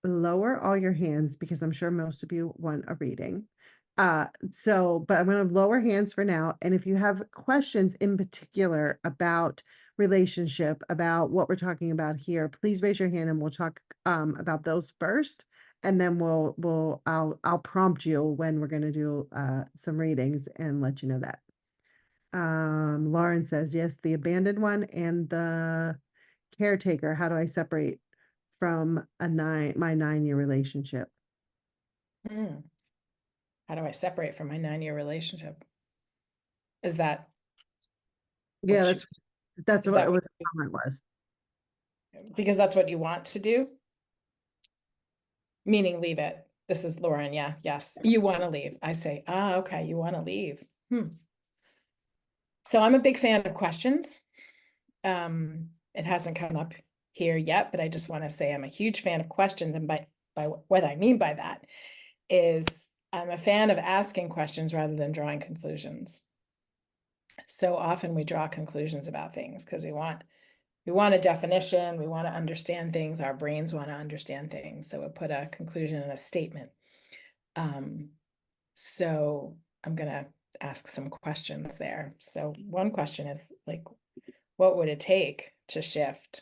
lower all your hands because I'm sure most of you want a reading. But I'm going to lower hands for now. And if you have questions in particular about relationship, about what we're talking about here, please raise your hand and we'll talk about those first. And then I'll prompt you when we're going to do some readings and let you know that. Lauren says, yes, the abandoned one and the caretaker. How do I separate from my 9-year relationship? Mm. How do I separate from my 9-year relationship? Is that Yeah, what you, that's is that what the comment was. because that's what you want to do? Meaning leave it. This is Lauren. Yeah. Yes. You want to leave. I say, okay. You want to leave. So I'm a big fan of questions. It hasn't come up here yet, but I just want to say I'm a huge fan of questions. And by what I mean by that is I'm a fan of asking questions rather than drawing conclusions. So often we draw conclusions about things because we want a definition, we want to understand things, our brains want to understand things. So we put a conclusion in a statement. So I'm gonna ask some questions there. So one question is like, what would it take to shift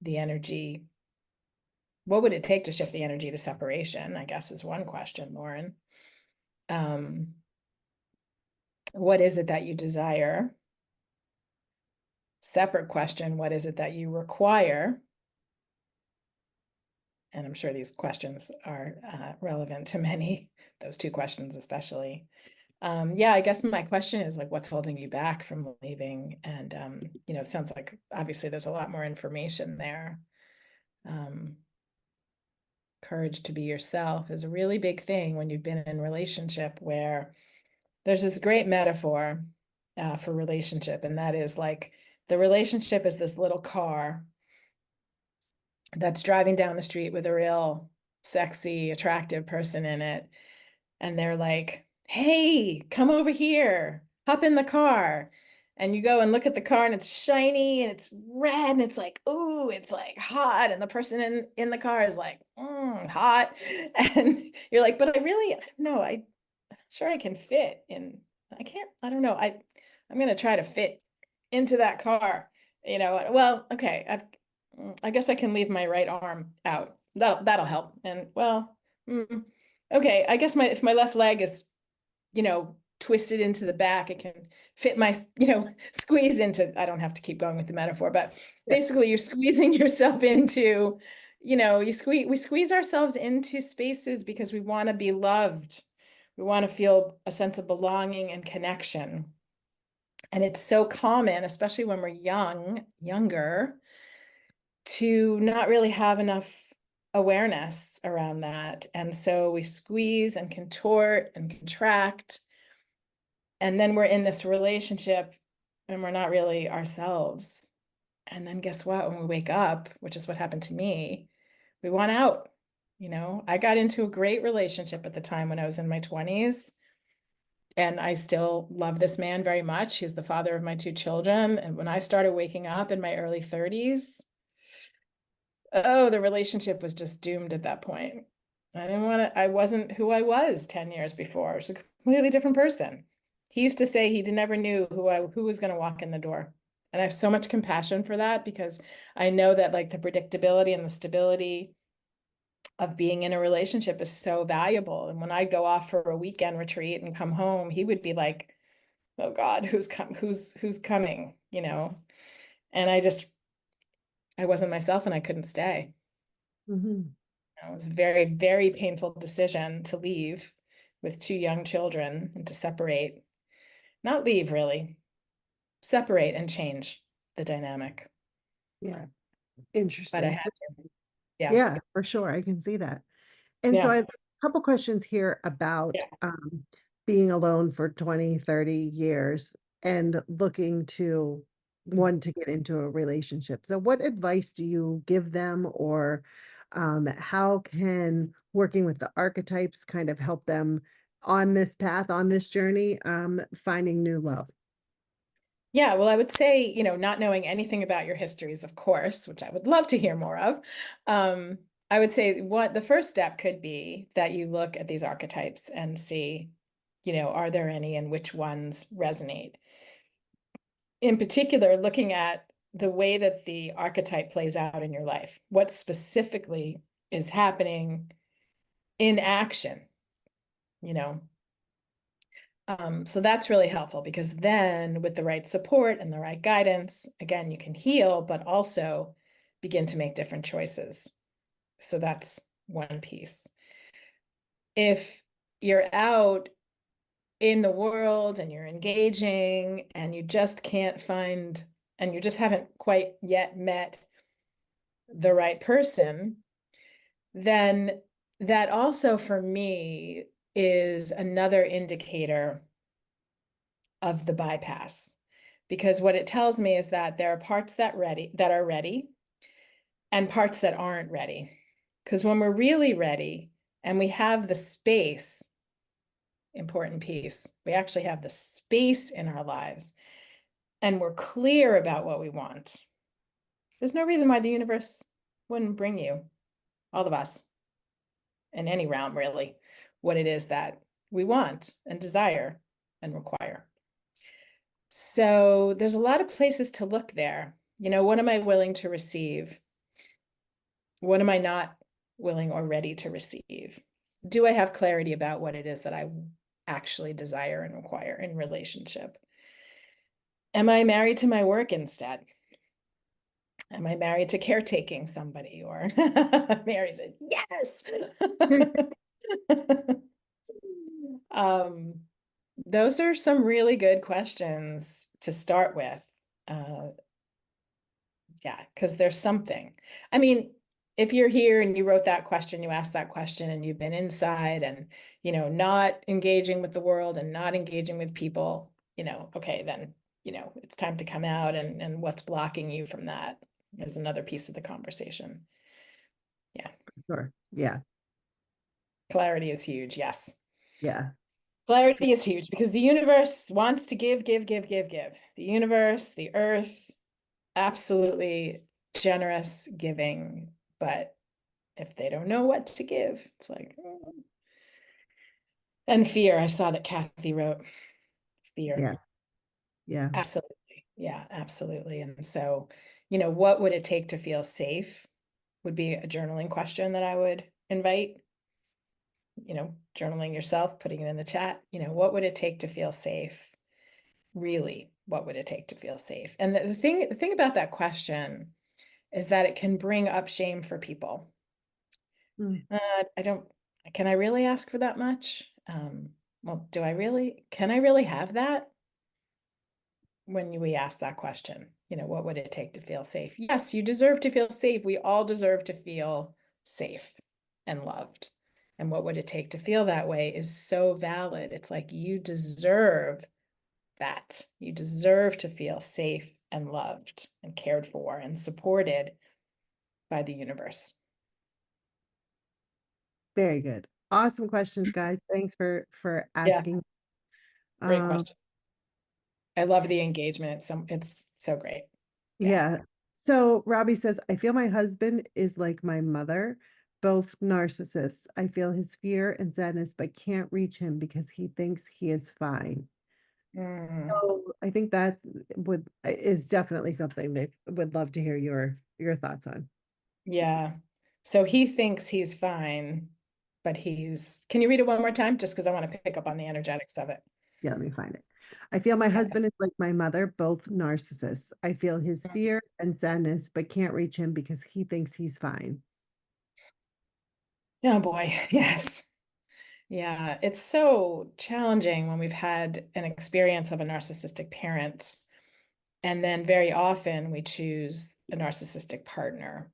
the energy? What would it take to shift the energy to separation? I guess is one question, Lauren. What is it that you desire? Separate question, what is it that you require? And I'm sure these questions are relevant to many, those two questions especially. Yeah, I guess my question is like, what's holding you back from leaving? And, it sounds like obviously there's a lot more information there. Courage to be yourself is a really big thing when you've been in a relationship where there's this great metaphor for relationship. And that is like the relationship is this little car that's driving down the street with a real sexy, attractive person in it. And they're like, hey, come over here, hop in the car. And you go and look at the car and it's shiny and it's red and it's like, ooh, it's like hot. And the person in the car is like, hot. And you're like, but I don't know. I'm sure I can fit in. I don't know. I'm going to try to fit into that car, well, okay. I guess I can leave my right arm out. That'll help. And well, okay, I guess if my left leg is, twisted into the back, it can fit my, squeeze into, I don't have to keep going with the metaphor, but Yeah. basically you're squeezing yourself into, we squeeze ourselves into spaces because we want to be loved. We want to feel a sense of belonging and connection. And it's so common, especially when we're younger, to not really have enough awareness around that. And so we squeeze and contort and contract. And then we're in this relationship and we're not really ourselves. And then guess what? When we wake up, which is what happened to me, we want out. I got into a great relationship at the time when I was in my 20s. And I still love this man very much. He's the father of my 2 children. And when I started waking up in my early 30s, oh, the relationship was just doomed at that point. I wasn't who I was 10 years before. I was a completely different person. He used to say he never knew who was going to walk in the door. And I have so much compassion for that because I know that like the predictability and the stability of being in a relationship is so valuable. And when I'd go off for a weekend retreat and come home, he would be like, oh God, who's coming, And I wasn't myself and I couldn't stay. Mhm. It was a very, very painful decision to leave with 2 young children and to separate, not leave really, separate and change the dynamic. Yeah. But I Interesting. had to, yeah, Yeah, for sure. I can see that. And so yeah, I have a couple questions here about yeah. being alone for 20, 30 years and looking to want to get into a relationship. So what advice do you give them, or how can working with the archetypes kind of help them on this path, on this journey, finding new love? Yeah, well, I would say, not knowing anything about your histories, of course, which I would love to hear more of. I would say what the first step could be that you look at these archetypes and see, are there any and which ones resonate? In particular, looking at the way that the archetype plays out in your life. What specifically is happening in action, you know? So that's really helpful because then with the right support and the right guidance, again, you can heal, but also begin to make different choices. So that's one piece. If you're out in the world and you're engaging and you just can't find, and you just haven't quite yet met the right person, then that also for me is another indicator of the bypass. Because what it tells me is that there are parts that are ready and parts that aren't ready. Because when we're really ready and we have the space, important piece, we actually have the space in our lives and we're clear about what we want, there's no reason why the universe wouldn't bring you, all of us, in any realm, really, what it is that we want and desire and require. So there's a lot of places to look there. What am I willing to receive? What am I not willing or ready to receive? Do I have clarity about what it is that I actually desire and require in relationship? Am I married to my work instead? Am I married to caretaking somebody? Or Mary said, yes. um, those are some really good questions to start with. Yeah, because there's something. I mean, if you're here and you wrote that question, you asked that question, and you've been inside and, not engaging with the world and not engaging with people, okay, then, it's time to come out, and what's blocking you from that is another piece of the conversation. Yeah. Sure. Yeah. Clarity is huge. Yes. Yeah. Clarity is huge because the universe wants to give, give, give, give, give. The universe, the earth, absolutely generous giving, but if they don't know what to give, it's like, and fear. I saw that Kathy wrote fear. Yeah. Yeah. Absolutely. Yeah, absolutely. And so, what would it take to feel safe would be a journaling question that I would invite, journaling yourself, putting it in the chat, what would it take to feel safe? Really, what would it take to feel safe? And the thing about that question is that it can bring up shame for people. Mm. Can I really ask for that much? Well, can I really have that? When we ask that question, what would it take to feel safe? Yes, you deserve to feel safe. We all deserve to feel safe and loved. And what would it take to feel that way is so valid. It's like you deserve that. You deserve to feel safe and loved and cared for and supported by the universe. Very good. Awesome questions, guys. Thanks for Yeah, asking. great Um, question. I love the engagement. It's so great. Yeah. yeah. So Robbie says, I feel my husband is like my mother, both narcissists. I feel his fear and sadness, but can't reach him because he thinks he is fine. Mm, So I think that's would is definitely something they would love to hear your thoughts on. yeah. So he thinks he's fine, but can you read it one more time? Just because I want to pick up on the energetics of it. Yeah, let me find it. I feel my Okay. husband is like my mother, both narcissists. I feel his fear and sadness, but can't reach him because he thinks he's fine. Oh boy. Yes. Yeah. It's so challenging when we've had an experience of a narcissistic parent. And then very often we choose a narcissistic partner.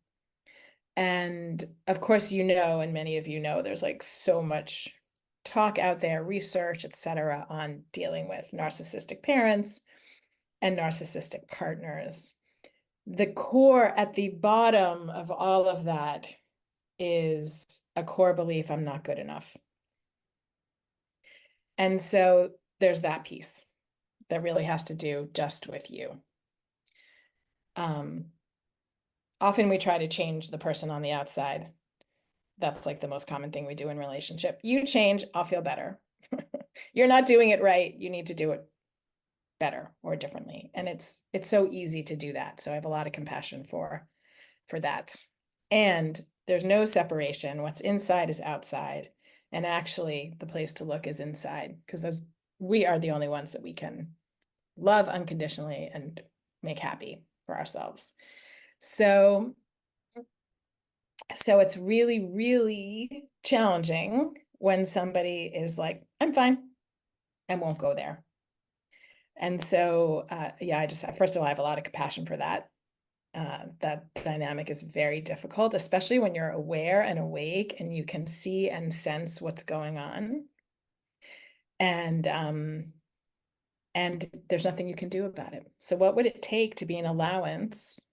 And of course, and many of there's like so much talk out there, research, etc., on dealing with narcissistic parents and narcissistic partners. The core at the bottom of all of that is a core belief I'm not good enough. And so there's that piece that really has to do just with you. Um, Often we try to change the person on the outside. That's like the most common thing we do in relationship. You change, I'll feel better. You're not doing it right. You need to do it better or differently. And it's so easy to do that. So I have a lot of compassion for that. And there's no separation. What's inside is outside. And actually the place to look is inside, because those we are the only ones that we can love unconditionally and make happy for ourselves. So it's really, really challenging when somebody is like, I'm fine, and won't go there. And so, yeah, I just, first of all, I have a lot of compassion for that. That dynamic is very difficult, especially when you're aware and awake and you can see and sense what's going on. And there's nothing you can do about it. So what would it take to be an allowance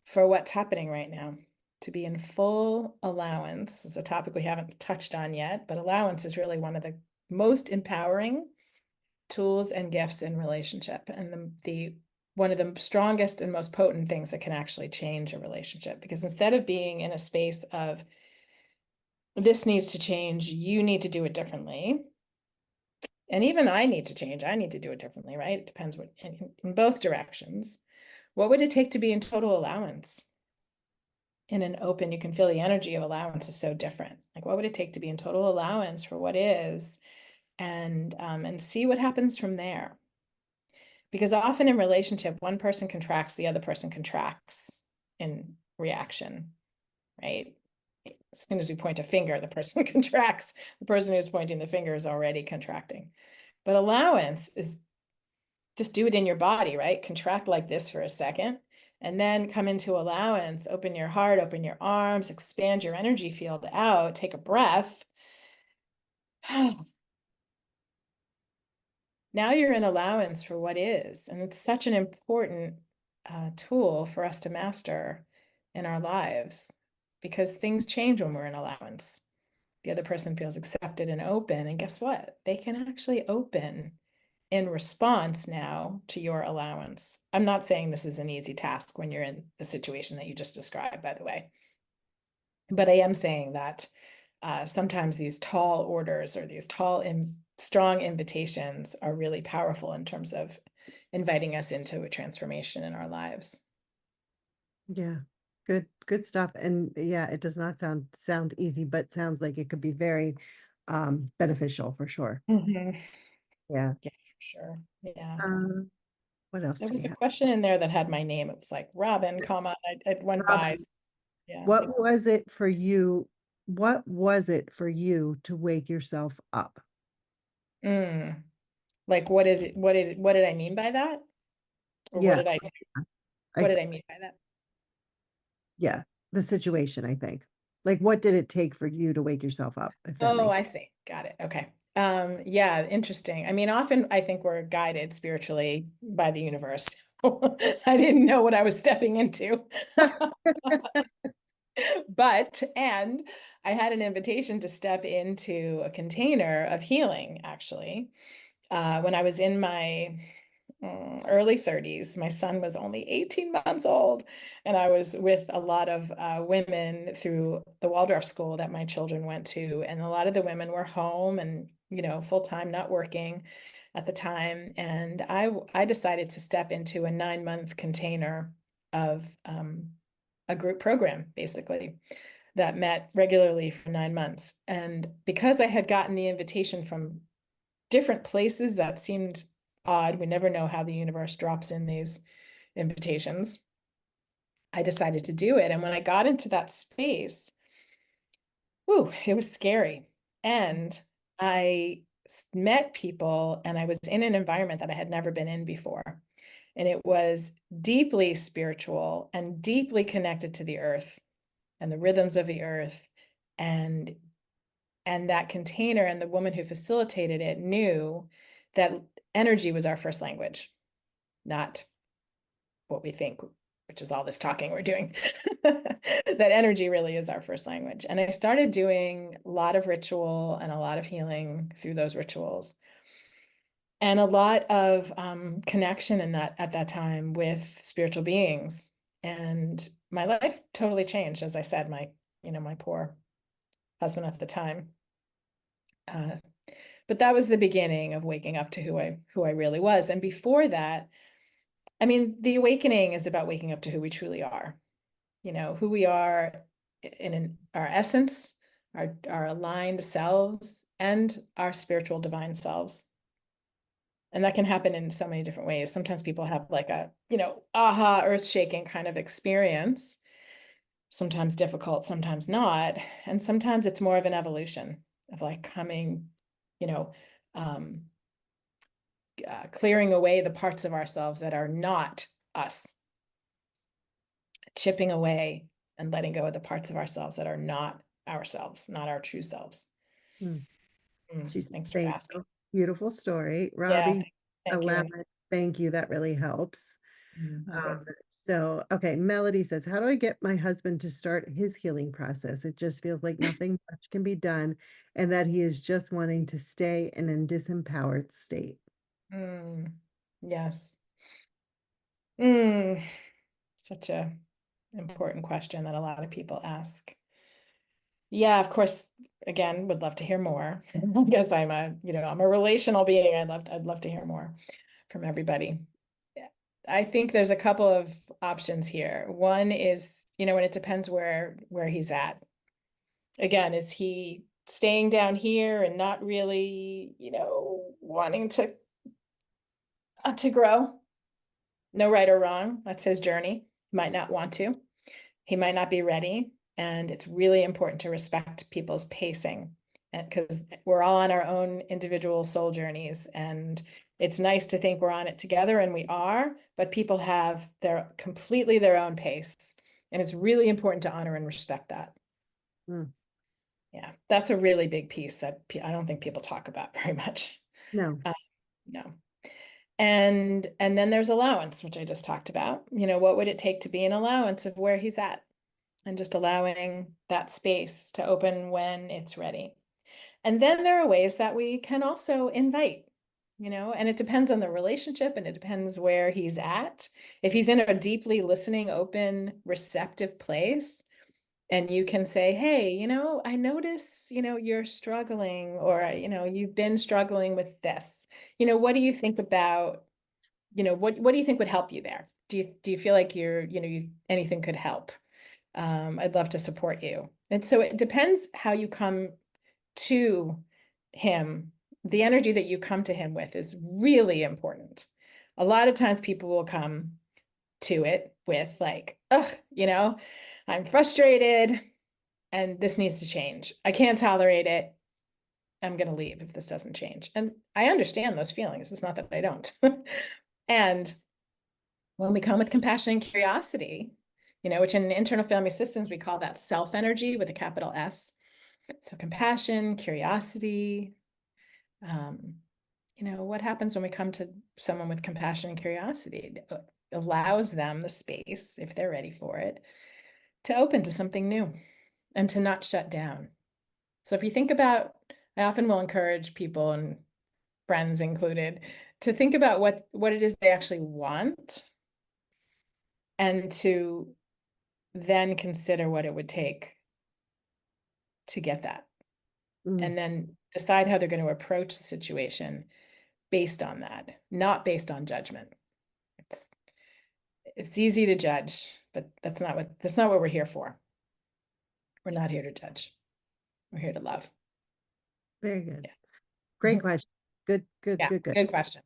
for what's happening right now? To be in full allowance is a topic we haven't touched on yet, but allowance is really one of the most empowering tools and gifts in relationship, and the one of the strongest and most potent things that can actually change a relationship. Because instead of being in a space of this needs to change, you need to do it differently, and even I need to change, I need to do it differently, right? It depends what in both directions. What would it take to be in total allowance? In an open, you can feel the energy of allowance is so different. Like, what would it take to be in total allowance for what is, and see what happens from there? Because often in relationship, one person contracts, the other person contracts in reaction, right? As soon as we point a finger, the person contracts. The person who's pointing the finger is already contracting. But allowance is just do it in your body, right? Contract like this for a second, and then come into allowance, open your heart, open your arms, expand your energy field out, take a breath. Now you're in allowance for what is. And it's such an important tool for us to master in our lives, because things change when we're in allowance. The other person feels accepted and open. And guess what? They can actually open in response now to your allowance. I'm not saying this is an easy task when you're in the situation that you just described, by the way. But I am saying that sometimes these tall orders or these tall strong invitations are really powerful in terms of inviting us into a transformation in our lives. Yeah. Good stuff. And yeah, it does not sound easy, but sounds like it could be very beneficial for sure. Mhm. Yeah. Yeah, for sure. Yeah. Um, what else There do was we a have? question in there that had my name. It was like Robyn, comma, it went by. Robin, Yeah. what was it for you? What was it for you to wake yourself up? Mm. Like, what is it? What did I mean by that? Or Yeah, what I did I mean by that? yeah, the situation, I think. Like, what did it take for you to wake yourself up, if that Oh, makes I see. Got it. Okay. Yeah, interesting. I mean, often I think we're guided spiritually by the universe. I didn't know what I was stepping into. And I had an invitation to step into a container of healing, actually. When I was in my early 30s, my son was only 18 months old, and I was with a lot of women through the Waldorf school that my children went to, and a lot of the women were home and, full-time, not working at the time. And I decided to step into a 9-month container of a group program, basically, that met regularly for 9 months. And because I had gotten the invitation from different places that seemed odd, we never know how the universe drops in these invitations, I decided to do it. And when I got into that space, whew, it was scary. And I met people, and I was in an environment that I had never been in before. And it was deeply spiritual and deeply connected to the earth and the rhythms of the earth. And that container and the woman who facilitated it knew that energy was our first language, not what we think, which is all this talking we're doing. That energy really is our first language. And I started doing a lot of ritual and a lot of healing through those rituals, and a lot of connection in that at that time with spiritual beings. And my life totally changed. As I said, my poor husband at the time. But that was the beginning of waking up to who I really was. And before that, I mean, the awakening is about waking up to who we truly are, who we are in our essence, our aligned selves, and our spiritual divine selves. And that can happen in so many different ways. Sometimes people have like a, aha, earth-shaking kind of experience, sometimes difficult, sometimes not. And sometimes it's more of an evolution of like coming, you know, um, clearing away the parts of ourselves that are not us, chipping away and letting go of the parts of ourselves that are not ourselves, not our true selves. Hmm. She's Thanks for thank asking. you. Beautiful story. Yeah, Robbie, thank you. elaborate. Thank you. That really helps. All good. Okay, Melody says, how do I get my husband to start his healing process? It just feels like nothing much can be done and that he is just wanting to stay in a disempowered state. Yes. Such a important question that a lot of people ask. Yeah, of course, again, would love to hear more. I guess I'm a relational being. I'd love to hear more from everybody. Yeah. I think there's a couple of options here. One is, and it depends where he's at. Again, is he staying down here and not really, wanting to grow? No right or wrong. That's his journey. He might not want to. He might not be ready. And it's really important to respect people's pacing because we're all on our own individual soul journeys. And it's nice to think we're on it together, and we are, but people have completely their own pace. And it's really important to honor and respect that. Mm, Yeah, that's a really big piece that I don't think people talk about very much. no. No. And then there's allowance, which I just talked about. What would it take to be an allowance of where he's at? And just allowing that space to open when it's ready. And then there are ways that we can also invite, and it depends on the relationship and it depends where he's at. If he's in a deeply listening, open, receptive place, and you can say, hey, I notice, you're struggling, or, you've been struggling with this. What do you think about, what do you think would help you there? Do you feel like anything could help? I'd love to support you. And so it depends how you come to him. The energy that you come to him with is really important. A lot of times people will come to it with like, ugh, I'm frustrated and this needs to change. I can't tolerate it. I'm going to leave if this doesn't change. And I understand those feelings. It's not that I don't. And when we come with compassion and curiosity, which in internal family systems, we call that self energy with a capital S. So compassion, curiosity, what happens when we come to someone with compassion and curiosity? It allows them the space, if they're ready for it, to open to something new and to not shut down. So if you think about, I often will encourage people, and friends included, to think about what it is they actually want, and to then consider what it would take to get that. Mm, And then decide how they're going to approach the situation based on that, not based on judgment. It's easy to judge, but that's not what we're here for. We're not here to judge. We're here to love. very good. Yeah. Great question. Good, good, Yeah, good, good. good question.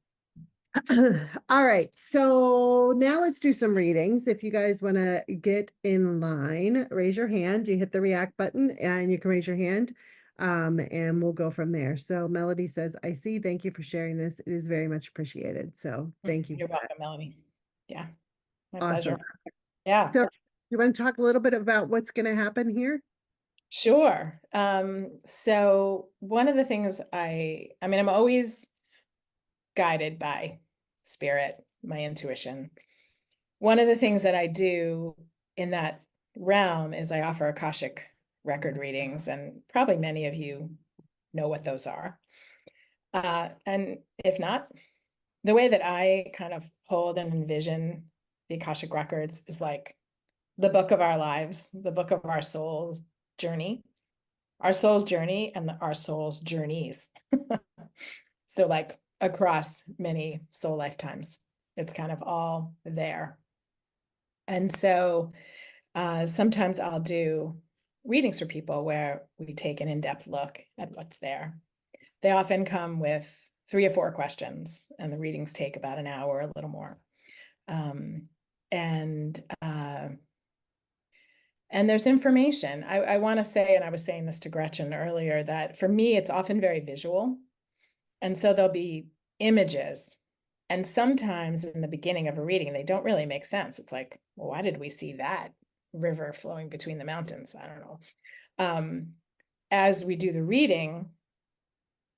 All right. So now let's do some readings. If you guys want to get in line, raise your hand. You hit the react button and you can raise your hand. And we'll go from there. So Melody says, I see. Thank you for sharing this. It is very much appreciated. So thank you You're for that. welcome, Melanie. Yeah, my Awesome. pleasure. Yeah, So you want to talk a little bit about what's going to happen here? sure. So one of the things I'm always guided by spirit, my intuition. One of the things that I do in that realm is I offer Akashic record readings, and probably many of you know what those are. And if not, the way that I kind of hold and envision the Akashic records is like the book of our lives, the book of our souls. journey, our soul's journey, and our soul's journeys. So like across many soul lifetimes, it's kind of all there. And so sometimes I'll do readings for people where we take an in-depth look at what's there. They often come with 3 or 4 questions, and the readings take about an hour, a little more. And there's information. I want to say, and I was saying this to Gretchen earlier, that for me, it's often very visual. And so there'll be images. And sometimes in the beginning of a reading, they don't really make sense. It's like, well, why did we see that river flowing between the mountains? I don't know. As we do the reading,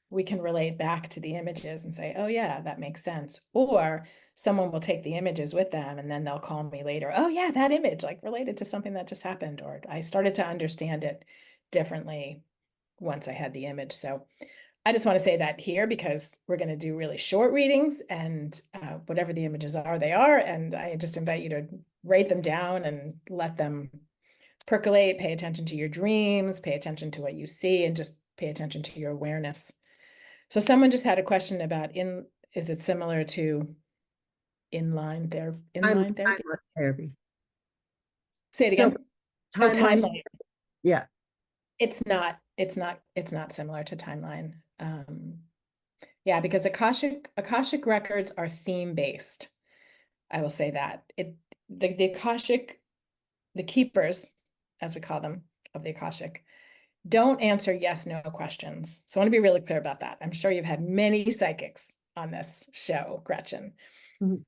we can relate back to the images and say, oh yeah, that makes sense. Or someone will take the images with them and then they'll call me later. Oh yeah, that image like related to something that just happened, or I started to understand it differently once I had the image. So I just want to say that here because we're going to do really short readings, and whatever the images are, they are. And I just invite you to write them down and let them percolate, pay attention to your dreams, pay attention to what you see, and just pay attention to your awareness. So someone just had a question about is it similar to inline therapy? Timeline therapy. Say it So again. Oh, timeline. timeline. Yeah. It's not similar to timeline. Yeah, because Akashic records are theme-based. I will say that. The Akashic, the keepers, as we call them, of the Akashic, don't answer yes, no questions. So I want to be really clear about that. I'm sure you've had many psychics on this show, Gretchen. Mhm.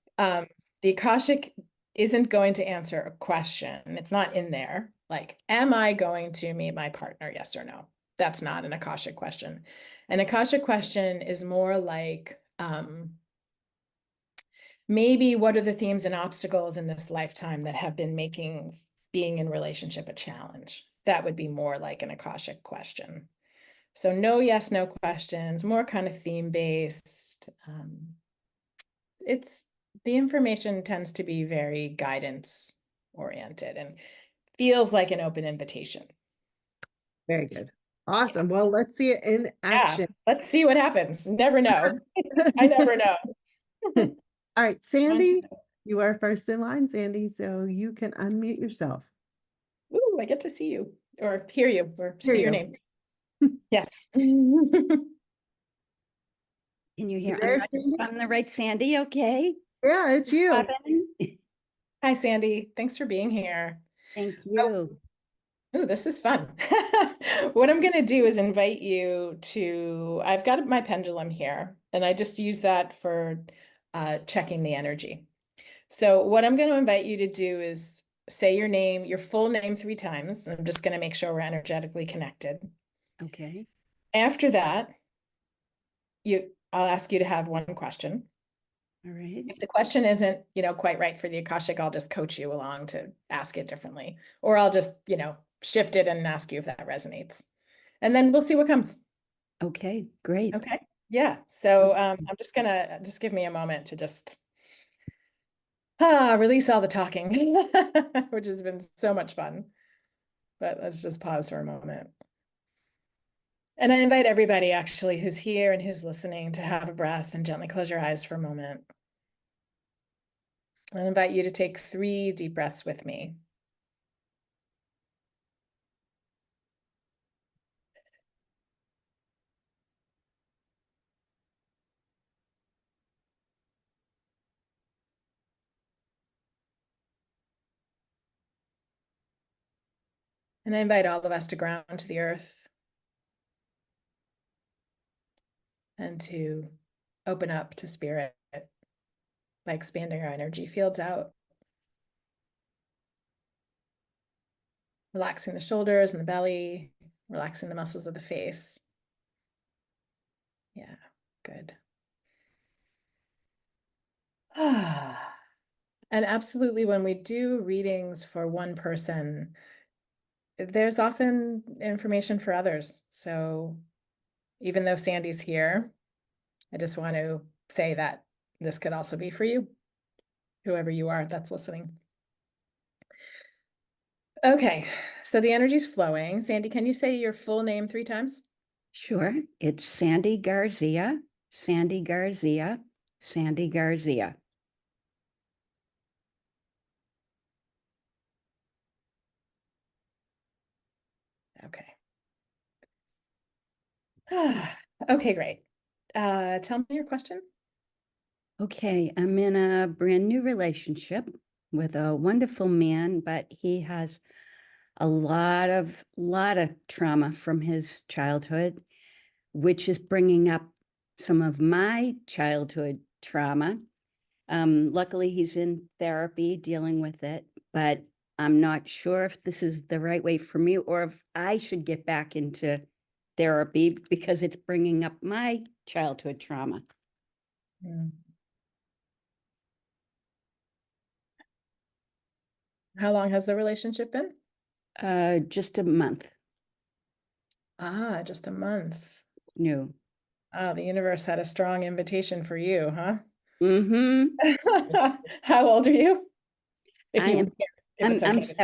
The Akashic isn't going to answer a question. It's not in there. Like, am I going to meet my partner? Yes or no? That's not an Akashic question. An Akashic question is more like, maybe what are the themes and obstacles in this lifetime that have been making being in relationship a challenge? That would be more like an Akashic question. So no yes, no questions, more kind of theme-based. It's the information tends to be very guidance oriented and feels like an open invitation. Very good. Yeah. Awesome. Well, let's see it in Yeah. action. Let's see what happens. Never know. I never know. All right, Sandy, you are first in line, Sandy, so you can unmute yourself. Ooh, I get to see you or hear you or Hear see your you. name. Yes. Can you hear? You I'm there, not Sandy? I'm the right Sandy, okay? Yeah, it's you. Robyn? Hi, Sandy. Thanks for being here. Thank you. Oh, this is fun. What I'm going to do is invite you to, I've got my pendulum here, and I just use that for checking the energy. So what I'm going to invite you to do is say your name, your full name 3 times. I'm just going to make sure we're energetically connected. Okay. After that, I'll ask you to have one question. All right. If the question isn't, quite right for the Akashic, I'll just coach you along to ask it differently, or I'll just, shift it and ask you if that resonates. And then we'll see what comes. Okay, great. Okay. Yeah. So I'm just gonna give me a moment to just release all the talking, which has been so much fun. But let's just pause for a moment. And I invite everybody actually who's here and who's listening to have a breath and gently close your eyes for a moment. I invite you to take 3 deep breaths with me. And I invite all of us to ground to the earth and to open up to spirit by expanding our energy fields out. Relaxing the shoulders and the belly, relaxing the muscles of the face. Yeah, good. And absolutely, when we do readings for one person, there's often information for others. So even though Sandy's here, I just want to say that this could also be for you, whoever you are that's listening. Okay, so the energy's flowing. Sandy, can you say your full name 3 times? Sure. It's Sandy Garcia, Sandy Garcia, Sandy Garcia. Okay. Okay, great. Tell me your question. Okay, I'm in a brand new relationship with a wonderful man, but he has a lot of trauma from his childhood, which is bringing up some of my childhood trauma. Luckily, he's in therapy dealing with it, but I'm not sure if this is the right way for me or if I should get back into therapy because it's bringing up my childhood trauma. How long has the relationship been? Just a month. Just a month. No. Oh, the universe had a strong invitation for you, huh? Mm-hmm. How old are you? If I you am. if it's okay I'm to say.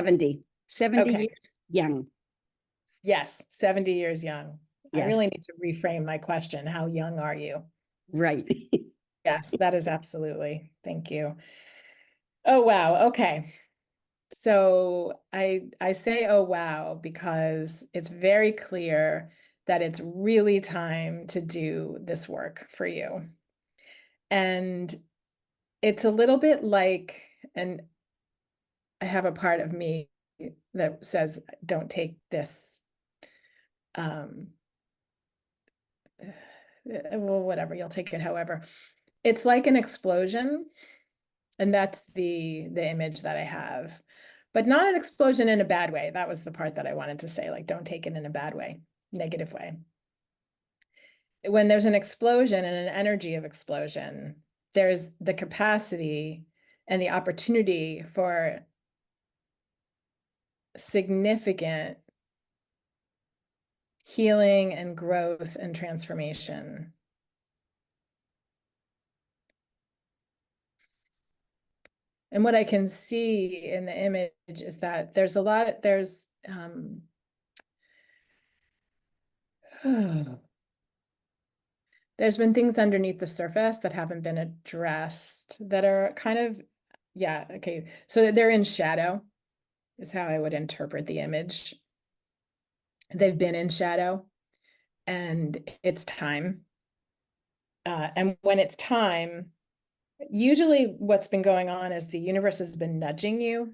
70 Okay. years young. Yes, 70 years young. I Yes, really need to reframe my question. How young are you? right. Yes, that is absolutely. Thank you. Oh, wow. Okay. So I say, oh, wow, because it's very clear that it's really time to do this work for you. And it's a little bit like, and I have a part of me that says, don't take this, um, well, whatever, you'll take it however. It's like an explosion, and that's the image that I have. But not an explosion in a bad way. That was the part that I wanted to say, like, don't take it in a bad way, negative way. When there's an explosion and an energy of explosion, there's the capacity and the opportunity for significant healing and growth and transformation. And what I can see in the image is that there's a lot, there's there's been things underneath the surface that haven't been addressed that are kind of, yeah, okay. So they're in shadow, is how I would interpret the image. They've been in shadow, and it's time. And when it's time, usually what's been going on is the universe has been nudging you,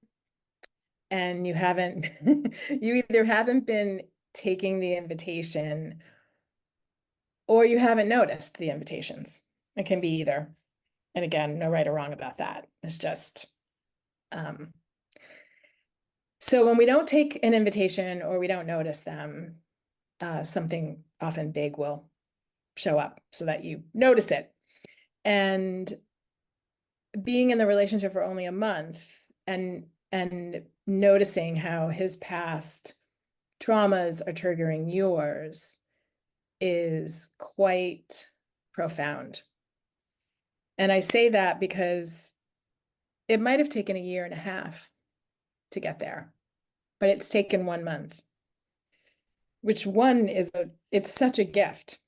and you haven't, you either haven't been taking the invitation or you haven't noticed the invitations. It can be either. And again, no right or wrong about that. It's just, so when we don't take an invitation or we don't notice them, something often big will show up so that you notice it. And being in the relationship for only a month and noticing how his past traumas are triggering yours is quite profound. And I say that because it might have taken 1.5 years to get there, but it's taken 1 month, which it's such a gift.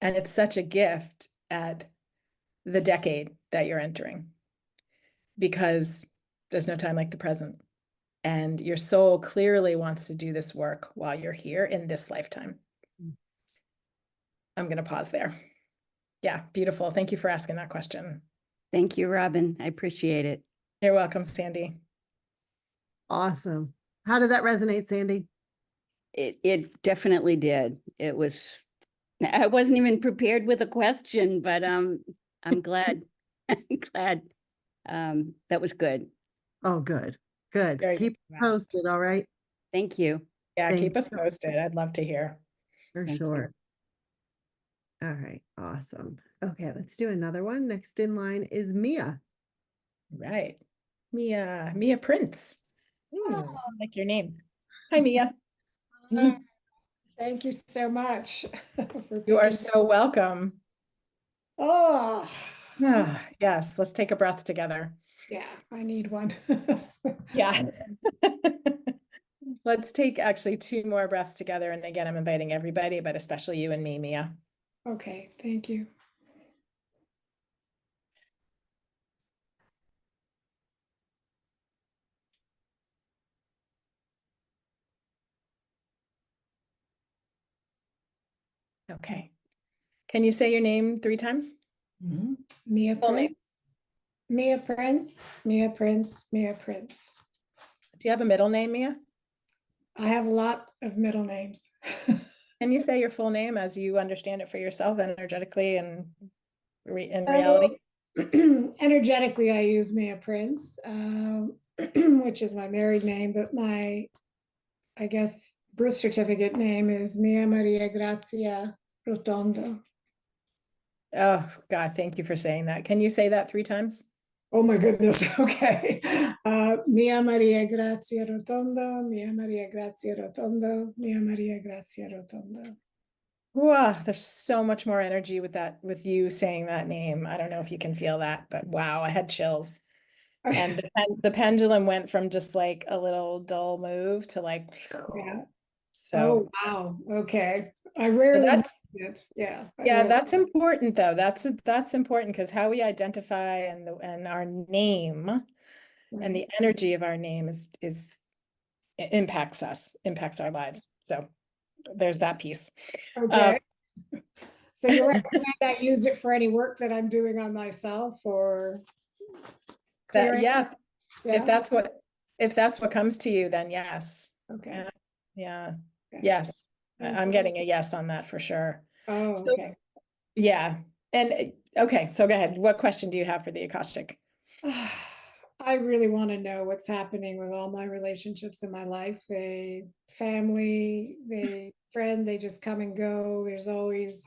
And it's such a gift at the decade that you're entering, because there's no time like the present. And your soul clearly wants to do this work while you're here in this lifetime. I'm going to pause there. Yeah, beautiful. Thank you for asking that question. Thank you, Robyn. I appreciate it. You're welcome, Sandy. Awesome. How did that resonate, Sandy? It definitely did. I wasn't even prepared with a question, but I'm glad. I'm glad. That was good. Oh, good. Good. Very Keep fast. posted, all right? Thank you. Yeah, Thank keep us you. posted. I'd love to hear. For Thank sure. All right, awesome. Okay, let's do another one. Next in line is Mia. Right. Mia Prince. I like your name. Hi, Mia. Thank you so much for You are picking. so welcome. Oh, Yes, let's take a breath together. Yeah, I need one. Yeah. Let's take actually 2 more breaths together. And again, I'm inviting everybody, but especially you and me, Mia. Okay, thank you. Okay. Can you say your name 3 times? Mia Full name. Prince, Mia Prince, Mia Prince, Mia Prince. Do you have a middle name, Mia? I have a lot of middle names. Can you say your full name as you understand it for yourself energetically and in So, reality? energetically, I use Mia Prince, which is my married name, but my, I guess, birth certificate name is Mia Maria Grazia Rotondo. Oh, God, thank you for saying that. Can you say that 3 times? Oh my goodness. Okay. Mia Maria Grazia Rotondo, Mia Maria Grazia Rotondo, Mia Maria Grazia Rotondo. Wow, there's so much more energy with that, with you saying that name. I don't know if you can feel that, but wow, I had chills. And the pendulum went from just like a little dull move to like, Yeah. so, Oh, wow. Okay. I so rarely use that's, it. Yeah. I yeah, rarely. that's important though. That's important because how we identify and our name and Right. the energy of our name is it impacts us, impacts our lives. So there's that piece. Um, Okay. So you recommend I use it for any work that I'm doing on myself or that clearing? yeah, if Yeah. that's what comes to you, then yes. Okay. Yeah, yeah, Okay. yes. I'm Okay. getting a yes on that for sure. Oh, So okay. yeah, and okay, so go ahead. What question do you have for the Akashic? I really want to know what's happening with all my relationships in my life. They family, they friend, they just come and go. There's always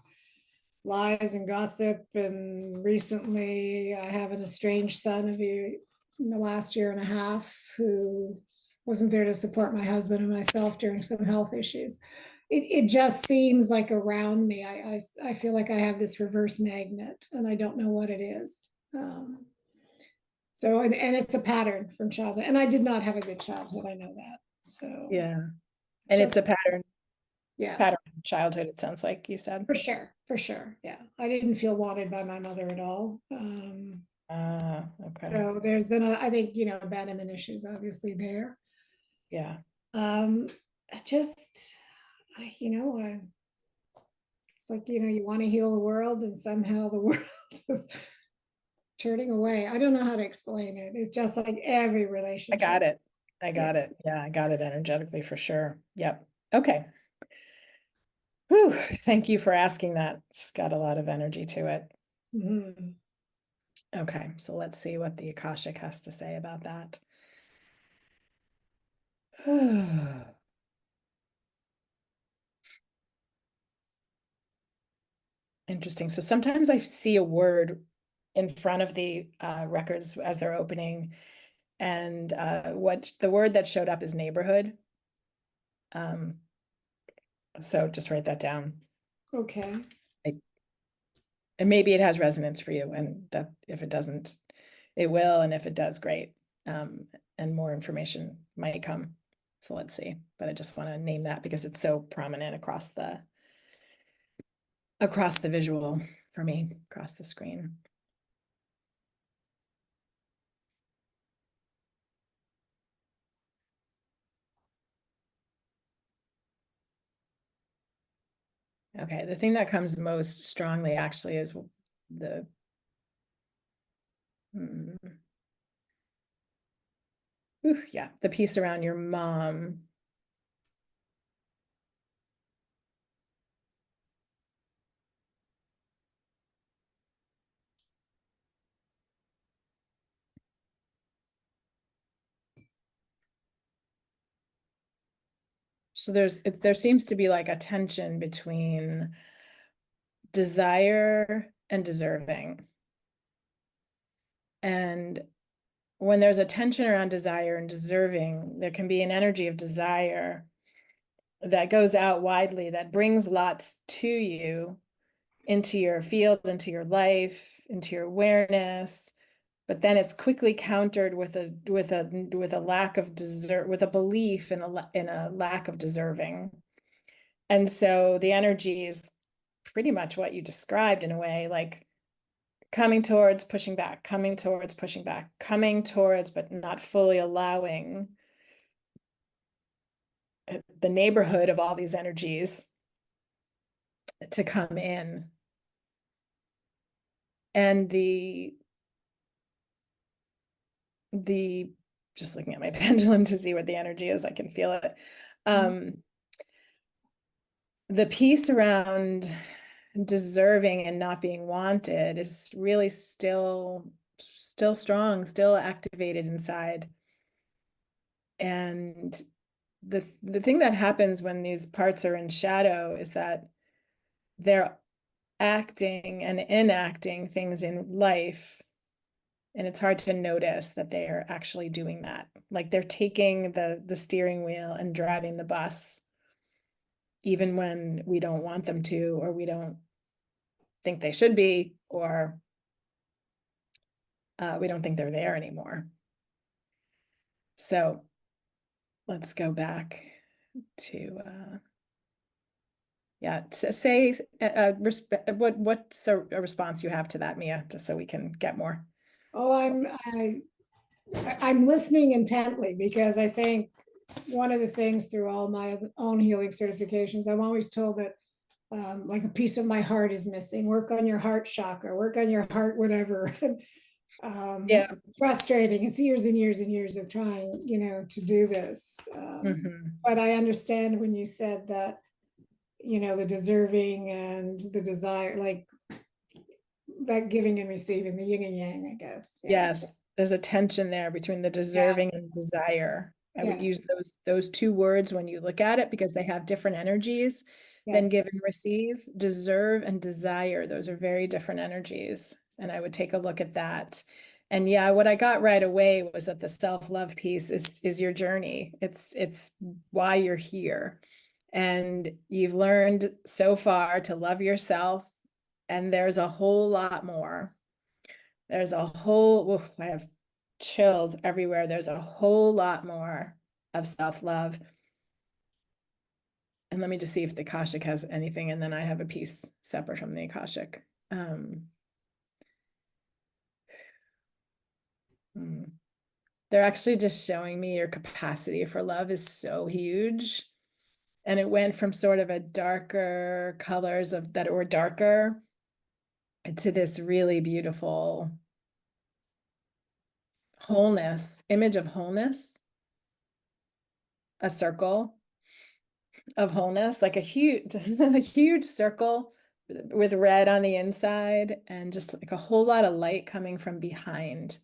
lies and gossip. And recently I have an estranged son of you in the last year and a half who wasn't there to support my husband and myself during some health issues. It just seems like around me, I feel like I have this reverse magnet and I don't know what it is. So, and it's a pattern from childhood. And I did not have a good childhood. I know that. So Yeah, and it's just, a yeah, pattern of childhood, it sounds like you said. for sure. For sure. Yeah. I didn't feel wanted by my mother at all. Okay. So there's been I think, abandonment issues obviously there. Yeah. Um, I just, I it's like, you want to heal the world and somehow the world is turning away. I don't know how to explain it. It's just like every I got relationship. it. I Yeah. got it. Yeah, I got it energetically for sure. Yep. Okay. Whew. Thank you for asking that. It's got a lot of energy to it. Mhm. Okay, so let's see what the Akashic has to say about that. Interesting. So sometimes I see a word in front of the records as they're opening, and what the word that showed up is neighborhood. Um, so just write that down. Okay. And maybe it has resonance for you, and that if it doesn't, it will, and if it does, great. And more information might come. So let's see. But I just want to name that because it's so prominent across the visual for me, across the screen. Okay, the thing that comes most strongly actually is the yeah, the piece around your mom. So there seems to be like a tension between desire and deserving. And when there's a tension around desire and deserving, there can be an energy of desire that goes out widely, that brings lots to you into your field, into your life, into your awareness. but then it's quickly countered with a lack of with a belief in a lack of deserving. And so the energy is pretty much what you described in a way, like coming towards, pushing back, coming towards, pushing back, coming towards, but not fully allowing the neighborhood of all these energies to come in. And the just looking at my pendulum to see what the energy is, I can feel it. The piece around deserving and not being wanted is really still strong, still activated inside. And the thing that happens when these parts are in shadow is that they're acting and enacting things in life, and it's hard to notice that they are actually doing that. Like they're taking the steering wheel and driving the bus, even when we don't want them to, or we don't think they should be, or we don't think they're there anymore. So let's go back to yeah, say what's a response you have to that, Mia, just so we can get more. Oh, I'm listening intently, because I think one of the things through all my own healing certifications, I'm always told that like a piece of my heart is missing. Work on your heart chakra, work on your heart, whatever. Yeah. It's frustrating. It's years and years and years of trying, to do this. But I understand when you said that, the deserving and the desire, like that giving and receiving, the yin and yang, I guess. Yeah. Yes, there's a tension there between the deserving and desire. I would use those two words when you look at it, because they have different energies than give and receive. Deserve and desire, those are very different energies. And I would take a look at that. And yeah, what I got right away was that the self-love piece is your journey. It's why you're here. And you've learned so far to love yourself, and there's a whole lot more. There's a whole, I have chills everywhere. There's a whole lot more of self-love. And let me just see if the Akashic has anything, and then I have a piece separate from the Akashic. They're actually just showing me your capacity for love is so huge. And it went from sort of a darker colors that were darker to this really beautiful wholeness, image of wholeness, a circle of wholeness, like a huge, a huge circle with red on the inside, and just like a whole lot of light coming from behind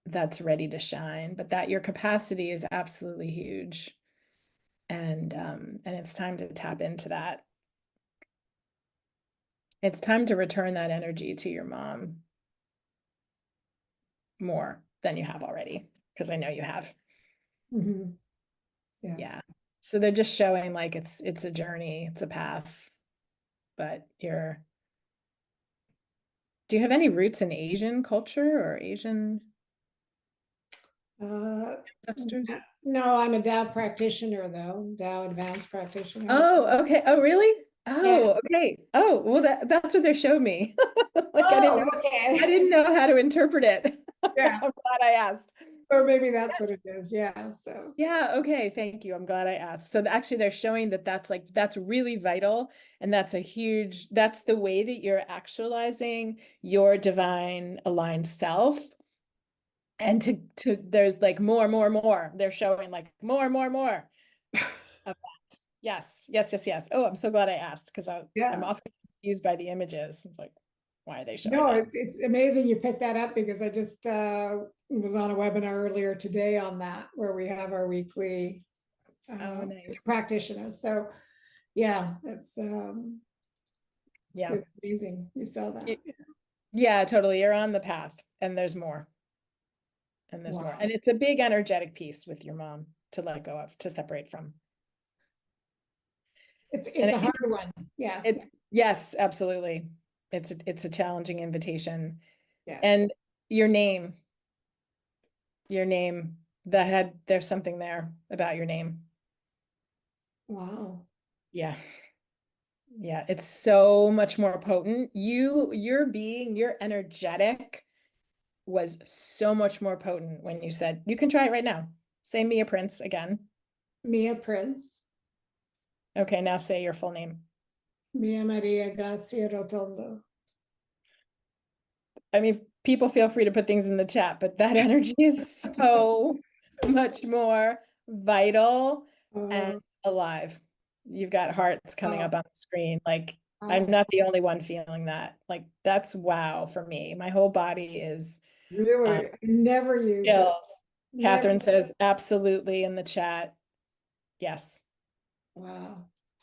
that's ready to shine, but that your capacity is absolutely huge. And it's time to tap into that. It's time to return that energy to your mom more than you have already, because I know you have. Yeah. So they're just showing like it's a journey, it's a path, but do you have any roots in Asian culture or Asian ancestors? No, I'm a Tao practitioner, though. Tao advanced practitioner. Oh, okay. Oh, really? Oh, okay. Oh, well, that's what they showed me. Like I didn't know how to interpret it. Yeah. I'm glad I asked. Or maybe that's what it is. Yeah. So yeah, okay, thank you. I'm glad I asked. So actually they're showing that that's really vital, and that's the way that you're actualizing your divine aligned self. And to there's like more. They're showing like more of that. Yes. Oh, I'm so glad I asked, because I'm often confused by the images. It's like, why are they showing that? It's amazing you picked that up, because I just was on a webinar earlier today on that, where we have our weekly Nice. practitioners. So yeah, it's it's amazing. You saw that. Yeah, totally. You're on the path, and there's more. And there's more. And it's a big energetic piece with your mom to let go of, to separate from. It's a hard one. Yeah. Yes, absolutely. It's a challenging invitation. Yeah. And Your name. Your name. There's something there about your name. Wow. Yeah. Yeah, it's so much more potent. Your energetic was so much more potent when you said, you can try it right now. Say Mia Prince again. Mia Prince. Okay, now say your full name. Mia Maria Grazia Rotondo. I mean, people feel free to put things in the chat, but that energy is so much more vital and alive. You've got hearts coming up on the screen. Like, I'm not the only one feeling that. Like, that's wow for me. My whole body is really, I never use chills. it. Catherine Never. says absolutely in the chat. Yes. Wow.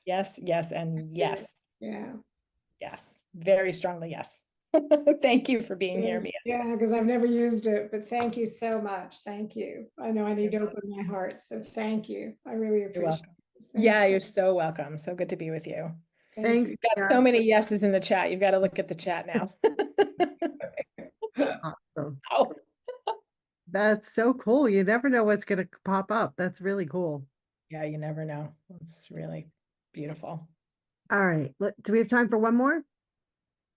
Yes, yes, and yes. Yeah. Yes. Very strongly, yes. Thank you for being here, Mia. Yeah, because I've never used it, but thank you so much. Thank you. I know I need to open my heart, so thank you. I really You're appreciate welcome. this. Yeah, you're so welcome. So good to be with you. Thank Thanks. you. You've got so many yeses in the chat. You've got to look at the chat now. Awesome. Oh, That's so cool. You never know what's going to pop up. That's really cool. yeah, you never know. It's really beautiful. All right. Do we have time for one more?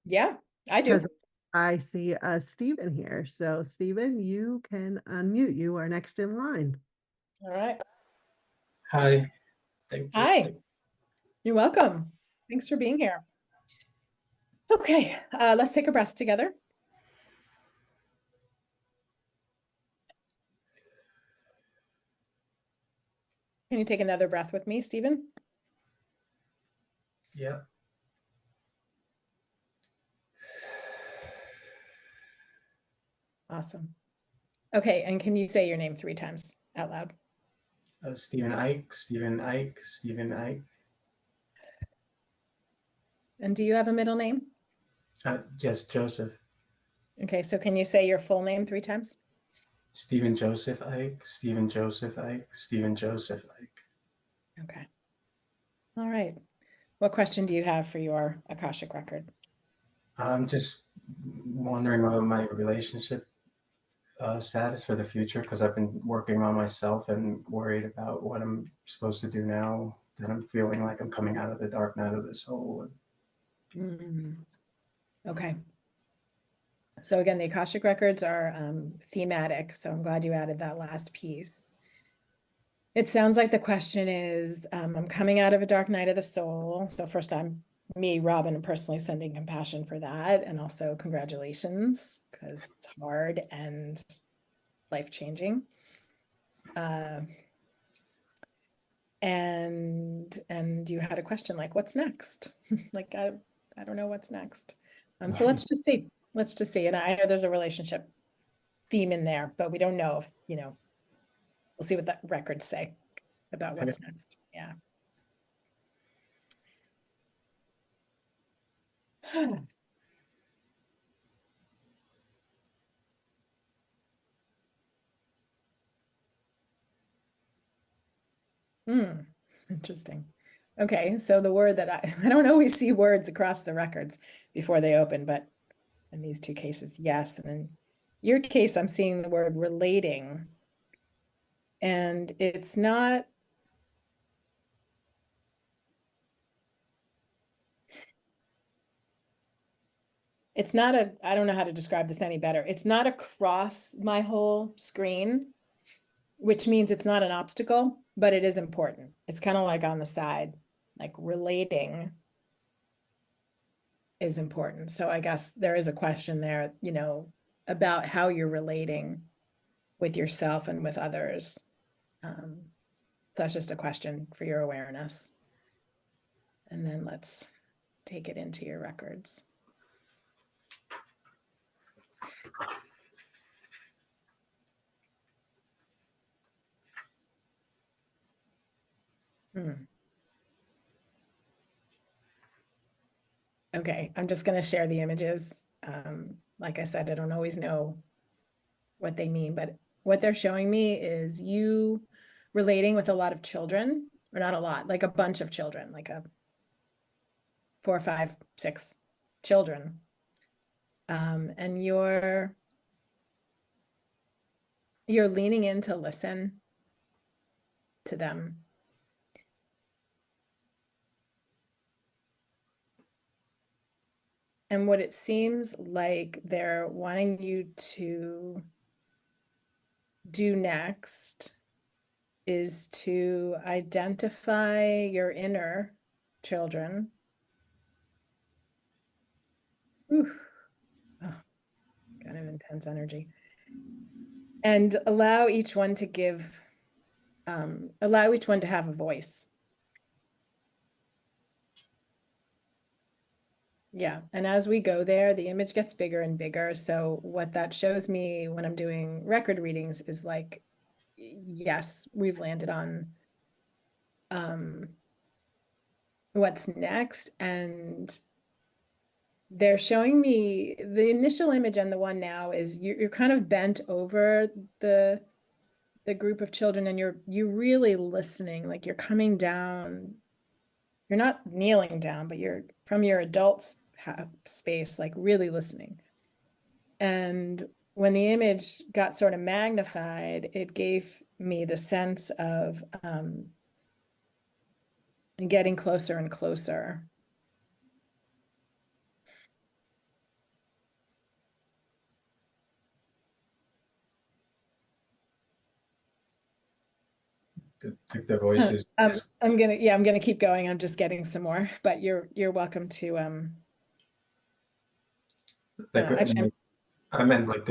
Yeah, I do. I see Stephen here. So Stephen, you can unmute. You are next in line. All right. Hi. Thank you. Hi. You're welcome. Thanks for being here. Okay, let's take a breath together. Can you take another breath with me, Stephen? Yeah. Awesome. Okay, and can you say your name 3 times out loud? Stephen Ike, Stephen Ike, Stephen Ike. And do you have a middle name? Yes, Joseph. Okay, so can you say your full name 3 times? Stephen Joseph Ike, Stephen Joseph Ike, Stephen Joseph Ike. Okay. All right. What question do you have for your Akashic record? I'm just wondering about my relationship status for the future, because I've been working on myself and worried about what I'm supposed to do now that I'm feeling like I'm coming out of the dark night of the soul. Okay. So again, the Akashic records are thematic. So I'm glad you added that last piece. It sounds like the question is, I'm coming out of a dark night of the soul. So first, Robyn, personally sending compassion for that. And also congratulations, because it's hard and life-changing. And you had a question like, what's next? Like, I don't know what's next. So let's just see. Let's just see. And I know there's a relationship theme in there, but we don't know if, we'll see what the records say about what's next. Yeah. Interesting. Okay, so the word that I don't always see words across the records before they open, but in these 2 cases, yes. And in your case, I'm seeing the word relating. And it's not, I don't know how to describe this any better. It's not across my whole screen, which means it's not an obstacle, but it is important. It's kind of like on the side, like relating is important. So I guess there is a question there, about how you're relating with yourself and with others. So that's just a question for your awareness. And then let's take it into your records. Okay, I'm just going to share the images. Like I said, I don't always know what they mean, but what they're showing me is you relating with a lot of children, or not a lot, like a bunch of children, like 4, 5, 6 children. And you're you're leaning in to listen to them. And what it seems like they're wanting you to do next is to identify your inner children. Ooh. Oh, it's kind of intense energy. And allow each one to give, allow each one to have a voice. Yeah, and as we go there, the image gets bigger and bigger. So what that shows me when I'm doing record readings is like, yes, we've landed on what's next. And they're showing me the initial image, and the one now is you're kind of bent over the group of children, and you're really listening, like you're coming down. You're not kneeling down, but you're from your adult space, like really listening. And when the image got sort of magnified, it gave me the sense of getting closer and closer. The voices. I'm gonna keep going. I'm just getting some more, but you're welcome to actually, I meant like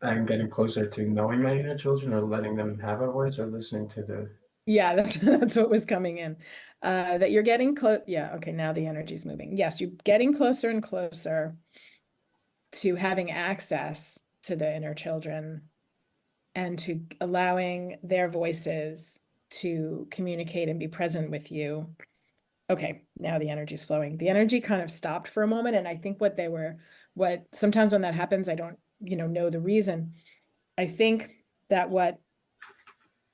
I'm getting closer to knowing my inner children, or letting them have a voice, or listening to the. yeah, that's what was coming in. That you're getting close. Yeah, okay, now the energy's moving. Yes, you're getting closer and closer to having access to the inner children and to allowing their voices to communicate and be present with you. Okay, now the energy's flowing. The energy kind of stopped for a moment, and I think what sometimes when that happens, I don't, know the reason. I think that what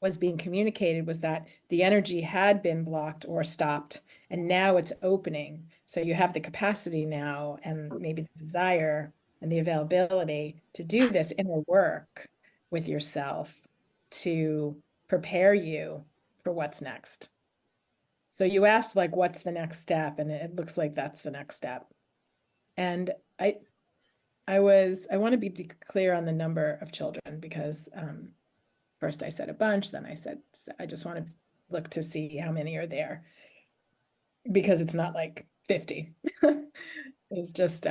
was being communicated was that the energy had been blocked or stopped, and now it's opening. So you have the capacity now, and maybe the desire and the availability to do this inner work with yourself to prepare you for what's next. So you asked, like, what's the next step? And it looks like that's the next step. And I want to be clear on the number of children, because first I said a bunch, then I said, I just want to look to see how many are there, because it's not like 50. It's just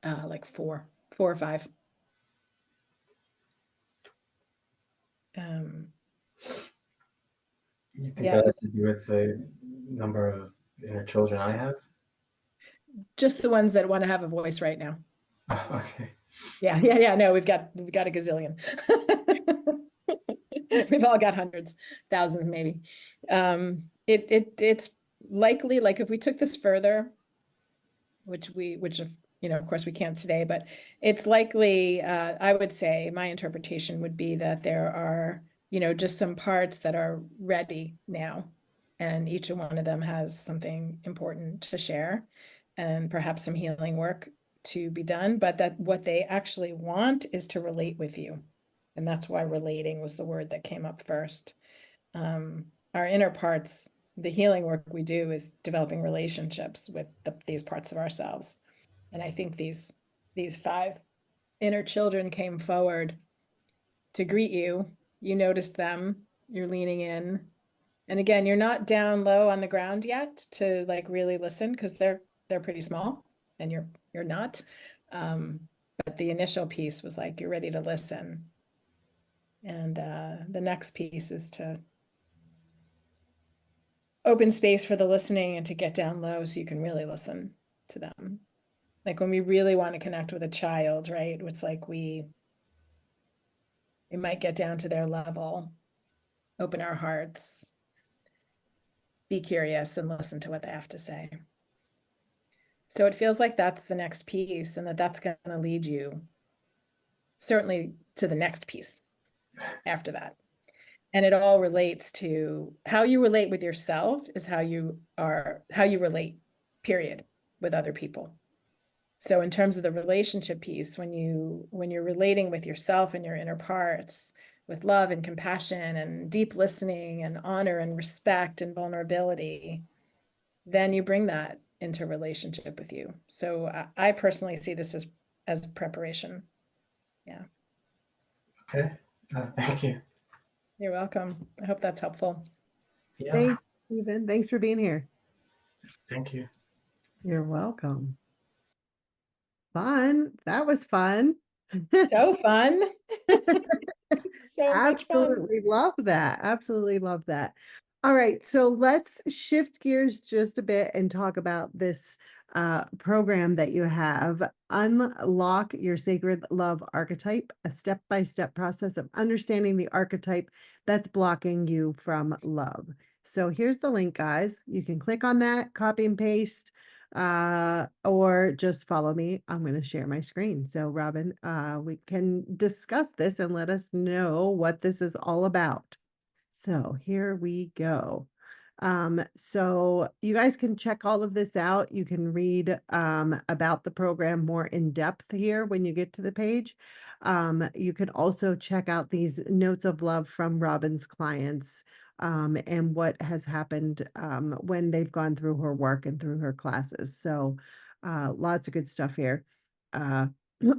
like four or five. You think that has to do with the number of inner children I have? Just the ones that want to have a voice right now. Okay. Yeah. No, we've got a gazillion. We've all got hundreds, thousands, maybe. It's likely, like, if we took this further, which of course we can't today, but it's likely, I would say my interpretation would be that there are, just some parts that are ready now, and each one of them has something important to share, and perhaps some healing work to be done, but that what they actually want is to relate with you. And that's why relating was the word that came up first. Our inner parts, the healing work we do is developing relationships with these parts of ourselves. And I think these 5 inner children came forward to greet you. You noticed them, you're leaning in. And again, you're not down low on the ground yet to like really listen, because they're pretty small, and you're not. But the initial piece was like, you're ready to listen. And the next piece is to open space for the listening and to get down low so you can really listen to them. Like when we really want to connect with a child, right? It's like we might get down to their level, open our hearts, be curious, and listen to what they have to say. So it feels like that's the next piece, and that's going to lead you certainly to the next piece after that. And it all relates to how you relate with yourself is how you relate, period, with other people. So in terms of the relationship piece, when you're relating with yourself and your inner parts, with love and compassion and deep listening and honor and respect and vulnerability, then you bring that into relationship with you. So I personally see this as preparation. Yeah. Okay. Thank you. You're welcome. I hope that's helpful. Yeah. Thanks, Stephen. Thanks for being here. Thank you. You're welcome. Fun. That was fun. So fun. So much fun. Absolutely love that. Absolutely love that. All right, so let's shift gears just a bit and talk about this program that you have, Unlock Your Sacred Love Archetype, a step-by-step process of understanding the archetype that's blocking you from love. So here's the link, guys. You can click on that, copy and paste, or just follow me. I'm going to share my screen. So Robyn, we can discuss this and let us know what this is all about. So here we go. So you guys can check all of this out. You can read about the program more in depth here when you get to the page. You can also check out these notes of love from Robyn's clients and what has happened when they've gone through her work and through her classes. So lots of good stuff here. Uh,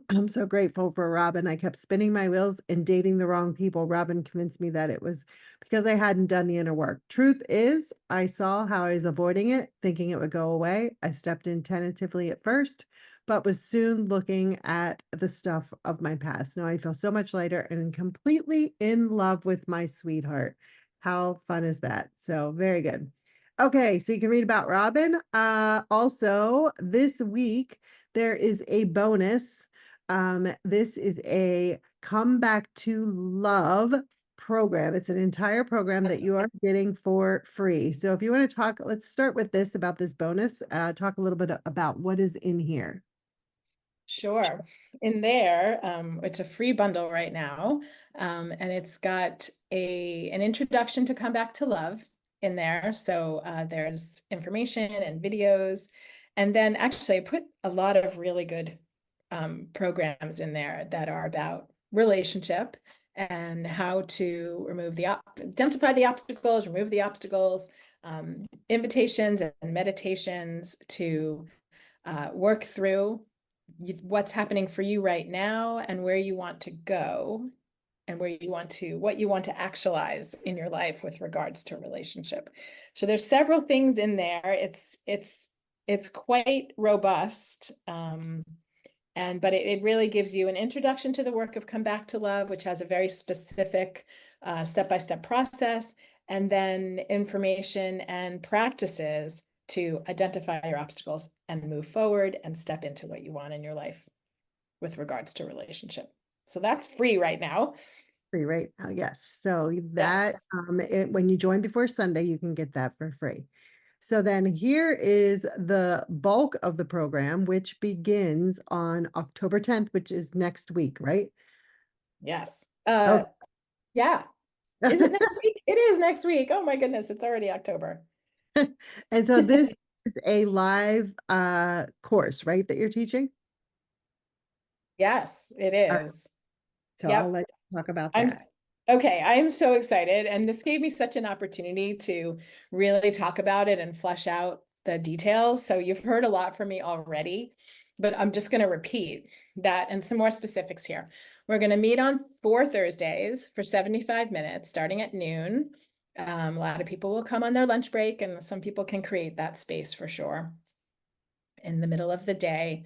I'm so grateful for Robyn. I kept spinning my wheels and dating the wrong people. Robyn convinced me that it was because I hadn't done the inner work. Truth is, I saw how I was avoiding it, thinking it would go away. I stepped in tentatively at first, but was soon looking at the stuff of my past. Now I feel so much lighter and completely in love with my sweetheart. How fun is that? So very good. Okay, so you can read about Robyn. Also, this week there is a bonus. This is a Come Back to Love program. It's an entire program that you are getting for free. So if you want to talk, let's start with this about this bonus. Talk a little bit about what is in here. Sure. In there, it's a free bundle right now, and it's got an introduction to Come Back to Love in there. So there's information and videos, and then actually I put a lot of really good programs in there that are about relationship and how to identify the obstacles, remove the obstacles, invitations and meditations to work through what's happening for you right now and where you want to go and what you want to actualize in your life with regards to relationship. So there's several things in there. It's quite robust. But it really gives you an introduction to the work of Come Back to Love, which has a very specific step-by-step process, and then information and practices to identify your obstacles and move forward and step into what you want in your life with regards to relationship. So that's free right now. Free right now, yes. So that Yes. when you join before Sunday, you can get that for free. So then here is the bulk of the program, which begins on October 10th, which is next week, right? Yes. Oh. Yeah. Is it next week? It is next week. Oh my goodness, it's already October. And so this is a live course, right, that you're teaching? Yes, it All right. is. So Yep. I'll let you talk about I'm that. okay. I am so excited. And this gave me such an opportunity to really talk about it and flesh out the details. So you've heard a lot from me already, but I'm just going to repeat that and some more specifics here. We're going to meet on 4 Thursdays for 75 minutes, starting at noon. A lot of people will come on their lunch break, and some people can create that space for sure in the middle of the day.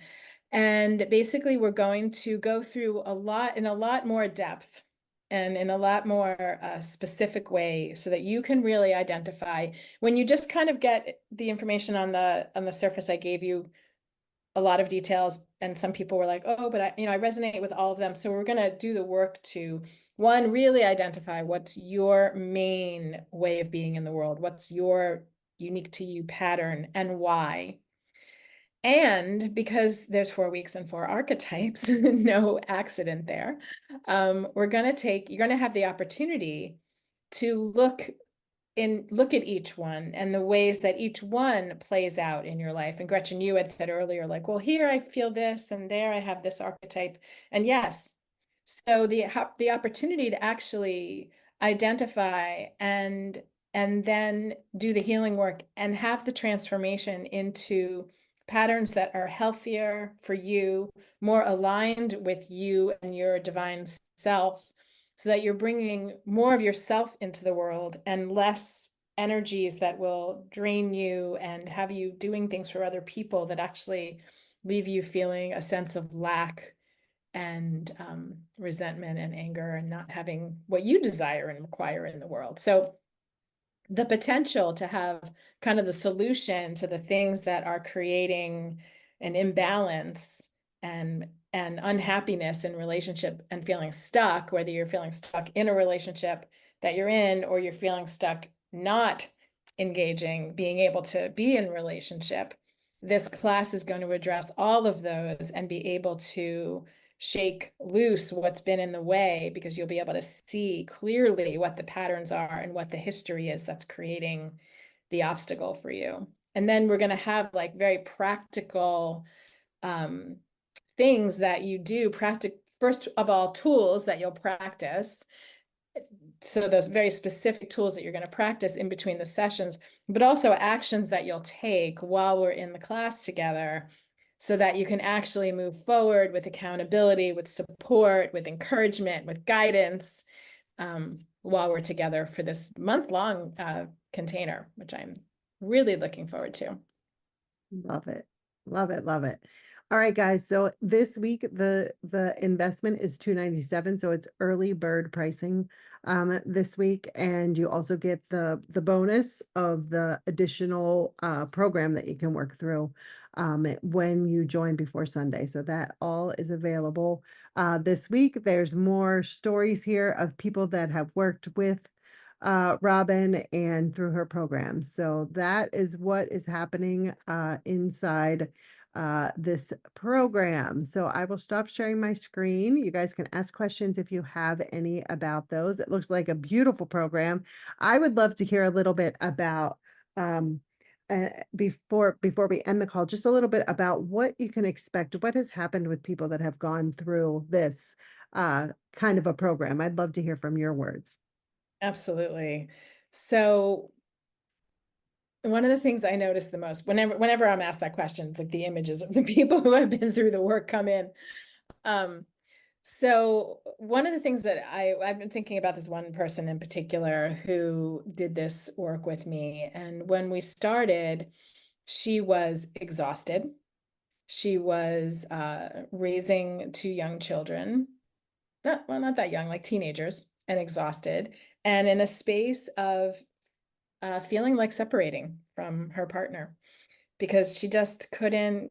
And basically, we're going to go through in a lot more depth and in a lot more specific way so that you can really identify when you just kind of get the information on the surface. I gave you a lot of details, and some people were like, oh, but I resonate with all of them. So we're going to do the work to, one, really identify what's your main way of being in the world, what's your unique to you pattern, and why. And because there's 4 weeks and 4 archetypes, no accident there, you're going to have the opportunity to look look at each one and the ways that each one plays out in your life. And Gretchen, you had said earlier, like, well, here I feel this, and there I have this archetype. And yes, so the opportunity to actually identify and then do the healing work and have the transformation into patterns that are healthier for you, more aligned with you and your divine self, so that you're bringing more of yourself into the world and less energies that will drain you and have you doing things for other people that actually leave you feeling a sense of lack and resentment and anger and not having what you desire and require in the world. So the potential to have kind of the solution to the things that are creating an imbalance and unhappiness in relationship and feeling stuck, whether you're feeling stuck in a relationship that you're in, or you're feeling stuck not engaging, being able to be in relationship, this class is going to address all of those and be able to shake loose what's been in the way, because you'll be able to see clearly what the patterns are and what the history is that's creating the obstacle for you. And then we're going to have like very practical things that you do, first of all, tools that you'll practice. So those very specific tools that you're going to practice in between the sessions, but also actions that you'll take while we're in the class together, so that you can actually move forward with accountability, with support, with encouragement, with guidance, while we're together for this month-long container, which I'm really looking forward to. Love it. Love it. Love it. All right, guys. So this week the investment is $297. So it's early bird pricing this week. And you also get the bonus of the additional program that you can work through when you join before Sunday. So that all is available this week. There's more stories here of people that have worked with Robyn and through her program. So that is what is happening inside this program. So I will stop sharing my screen. You guys can ask questions if you have any about those. It looks like a beautiful program. I would love to hear a little bit about before we end the call, just a little bit about what you can expect, what has happened with people that have gone through this kind of a program. I'd love to hear from your words. Absolutely. So one of the things I notice the most whenever I'm asked that question, it's like the images of the people who have been through the work come in. So one of the things that I've been thinking about, this one person in particular who did this work with me. And when we started, she was exhausted. She was raising two young children, not that young, like teenagers, and exhausted, and in a space of feeling like separating from her partner, because she just couldn't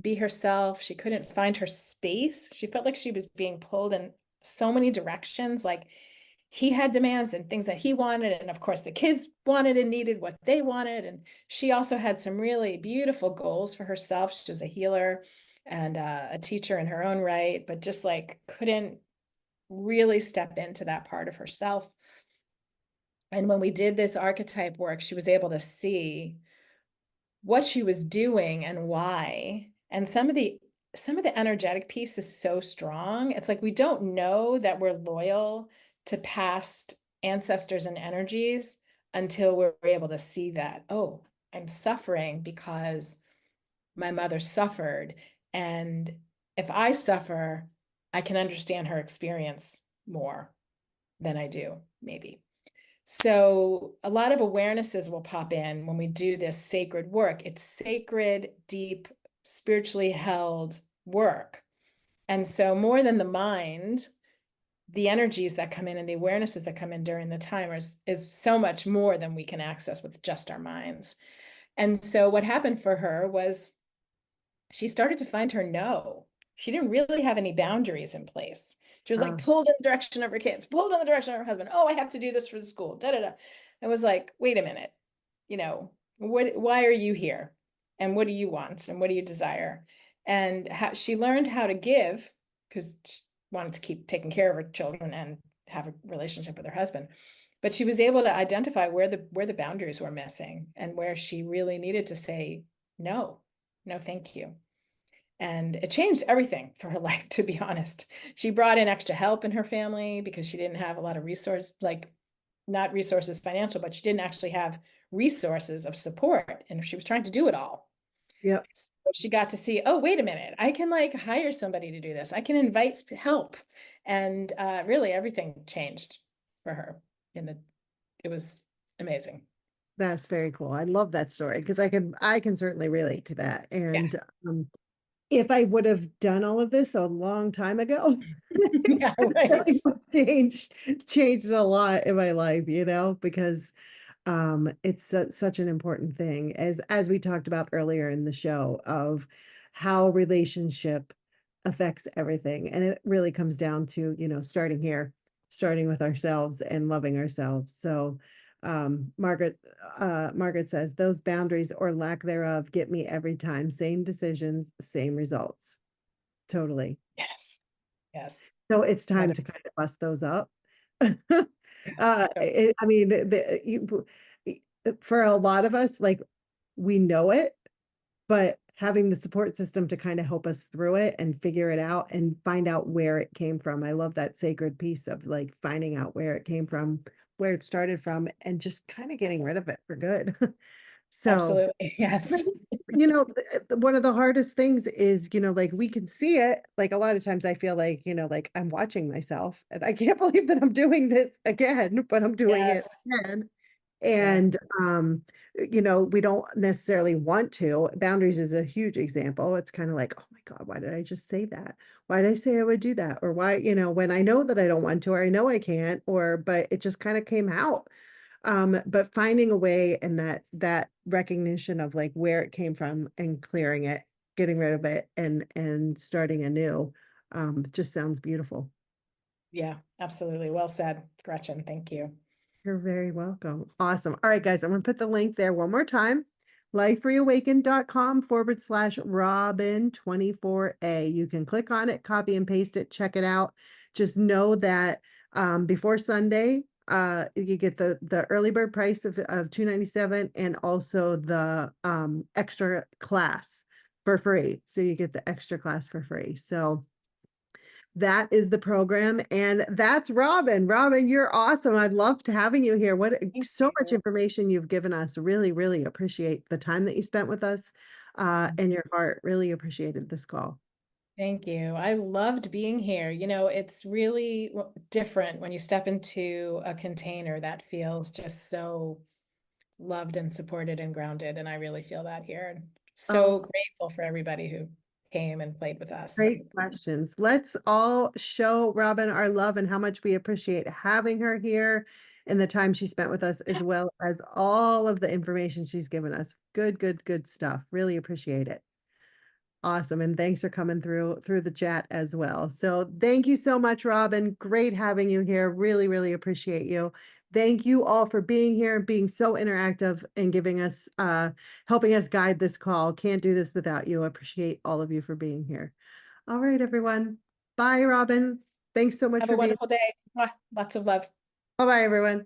be herself. She couldn't find her space. She felt like she was being pulled in so many directions. Like he had demands and things that he wanted. And of course the kids wanted and needed what they wanted. And she also had some really beautiful goals for herself. She was a healer and a teacher in her own right, but just like couldn't really step into that part of herself. And when we did this archetype work, she was able to see what she was doing and why. And some of the energetic piece is so strong. It's like we don't know that we're loyal to past ancestors and energies until we're able to see that, oh, I'm suffering because my mother suffered. And if I suffer, I can understand her experience more than I do, maybe. So a lot of awarenesses will pop in when we do this sacred work. It's sacred, deep, spiritually held work. And so more than the mind, the energies that come in and the awarenesses that come in during the time is so much more than we can access with just our minds. And so what happened for her was she started to find her no. She didn't really have any boundaries in place. She was like pulled in the direction of her kids, pulled in the direction of her husband. Oh, I have to do this for the school. Da da da. I was like, wait a minute. Why are you here? And what do you want? And what do you desire? And she learned how to give, because she wanted to keep taking care of her children and have a relationship with her husband. but she was able to identify where the boundaries were missing and where she really needed to say, no, no, thank you. And it changed everything for her life, to be honest. She brought in extra help in her family because she didn't have a lot of resources, like not resources financial, but she didn't actually have resources of support. And she was trying to do it all. Yep. So she got to see, oh, wait a minute, I can like hire somebody to do this. I can invite help. And really everything changed for her it was amazing. That's very cool. I love that story because I can certainly relate to that. Yeah. And if I would have done all of this a long time ago, Yeah, right. it would changed a lot in my life, because it's such an important thing as we talked about earlier in the show of how relationship affects everything. And it really comes down to, starting here, starting with ourselves and loving ourselves. So Margaret says those boundaries or lack thereof get me every time. Same decisions, same results. Totally. Yes. Yes. So it's time Mother- to kind of bust those up. Yeah, totally. I mean, for a lot of us, like we know it, but having the support system to kind of help us through it and figure it out and find out where it came from. I love that sacred piece of like finding out where it came from, where it started from, and just kind of getting rid of it for good. So, Absolutely. Yes. one of the hardest things is, like we can see it. Like a lot of times I feel like, like I'm watching myself and I can't believe that I'm doing this again, but I'm doing it Yes. again. Yeah. And, we don't necessarily want to. Boundaries is a huge example. It's kind of like, oh my God, why did I just say that? Why did I say I would do that? Or why, when I know that I don't want to, or I know I can't, but it just kind of came out. But finding a way and that recognition of like where it came from and clearing it, getting rid of it and starting anew, just sounds beautiful. Yeah, absolutely. Well said, Gretchen. Thank you. You're very welcome. Awesome. All right, guys, I'm going to put the link there one more time. lifereawakened.com/Robyn24A. You can click on it, copy and paste it, check it out. Just know that before Sunday, you get the early bird price of $297 and also the extra class for free. So you get the extra class for free. So that is the program. And that's Robyn. Robyn, you're awesome. I loved having you here. So much information you've given us. Really, really appreciate the time that you spent with us and your heart. Really appreciated this call. Thank you. I loved being here. It's really different when you step into a container that feels just so loved and supported and grounded. And I really feel that here. And so Oh, grateful for everybody who came and played with us. great questions. Let's all show Robyn our love and how much we appreciate having her here and the time she spent with us, as well as all of the information she's given us. Good, good, good stuff. Really appreciate it. Awesome. And thanks for coming through the chat as well. So thank you so much, Robyn. Great having you here. Really, really appreciate you. Thank you all for being here and being so interactive and giving us, helping us guide this call. Can't do this without you. I appreciate all of you for being here. All right, everyone. Bye, Robyn. Thanks so much Have a for being. wonderful day. Lots of love. Bye-bye, everyone.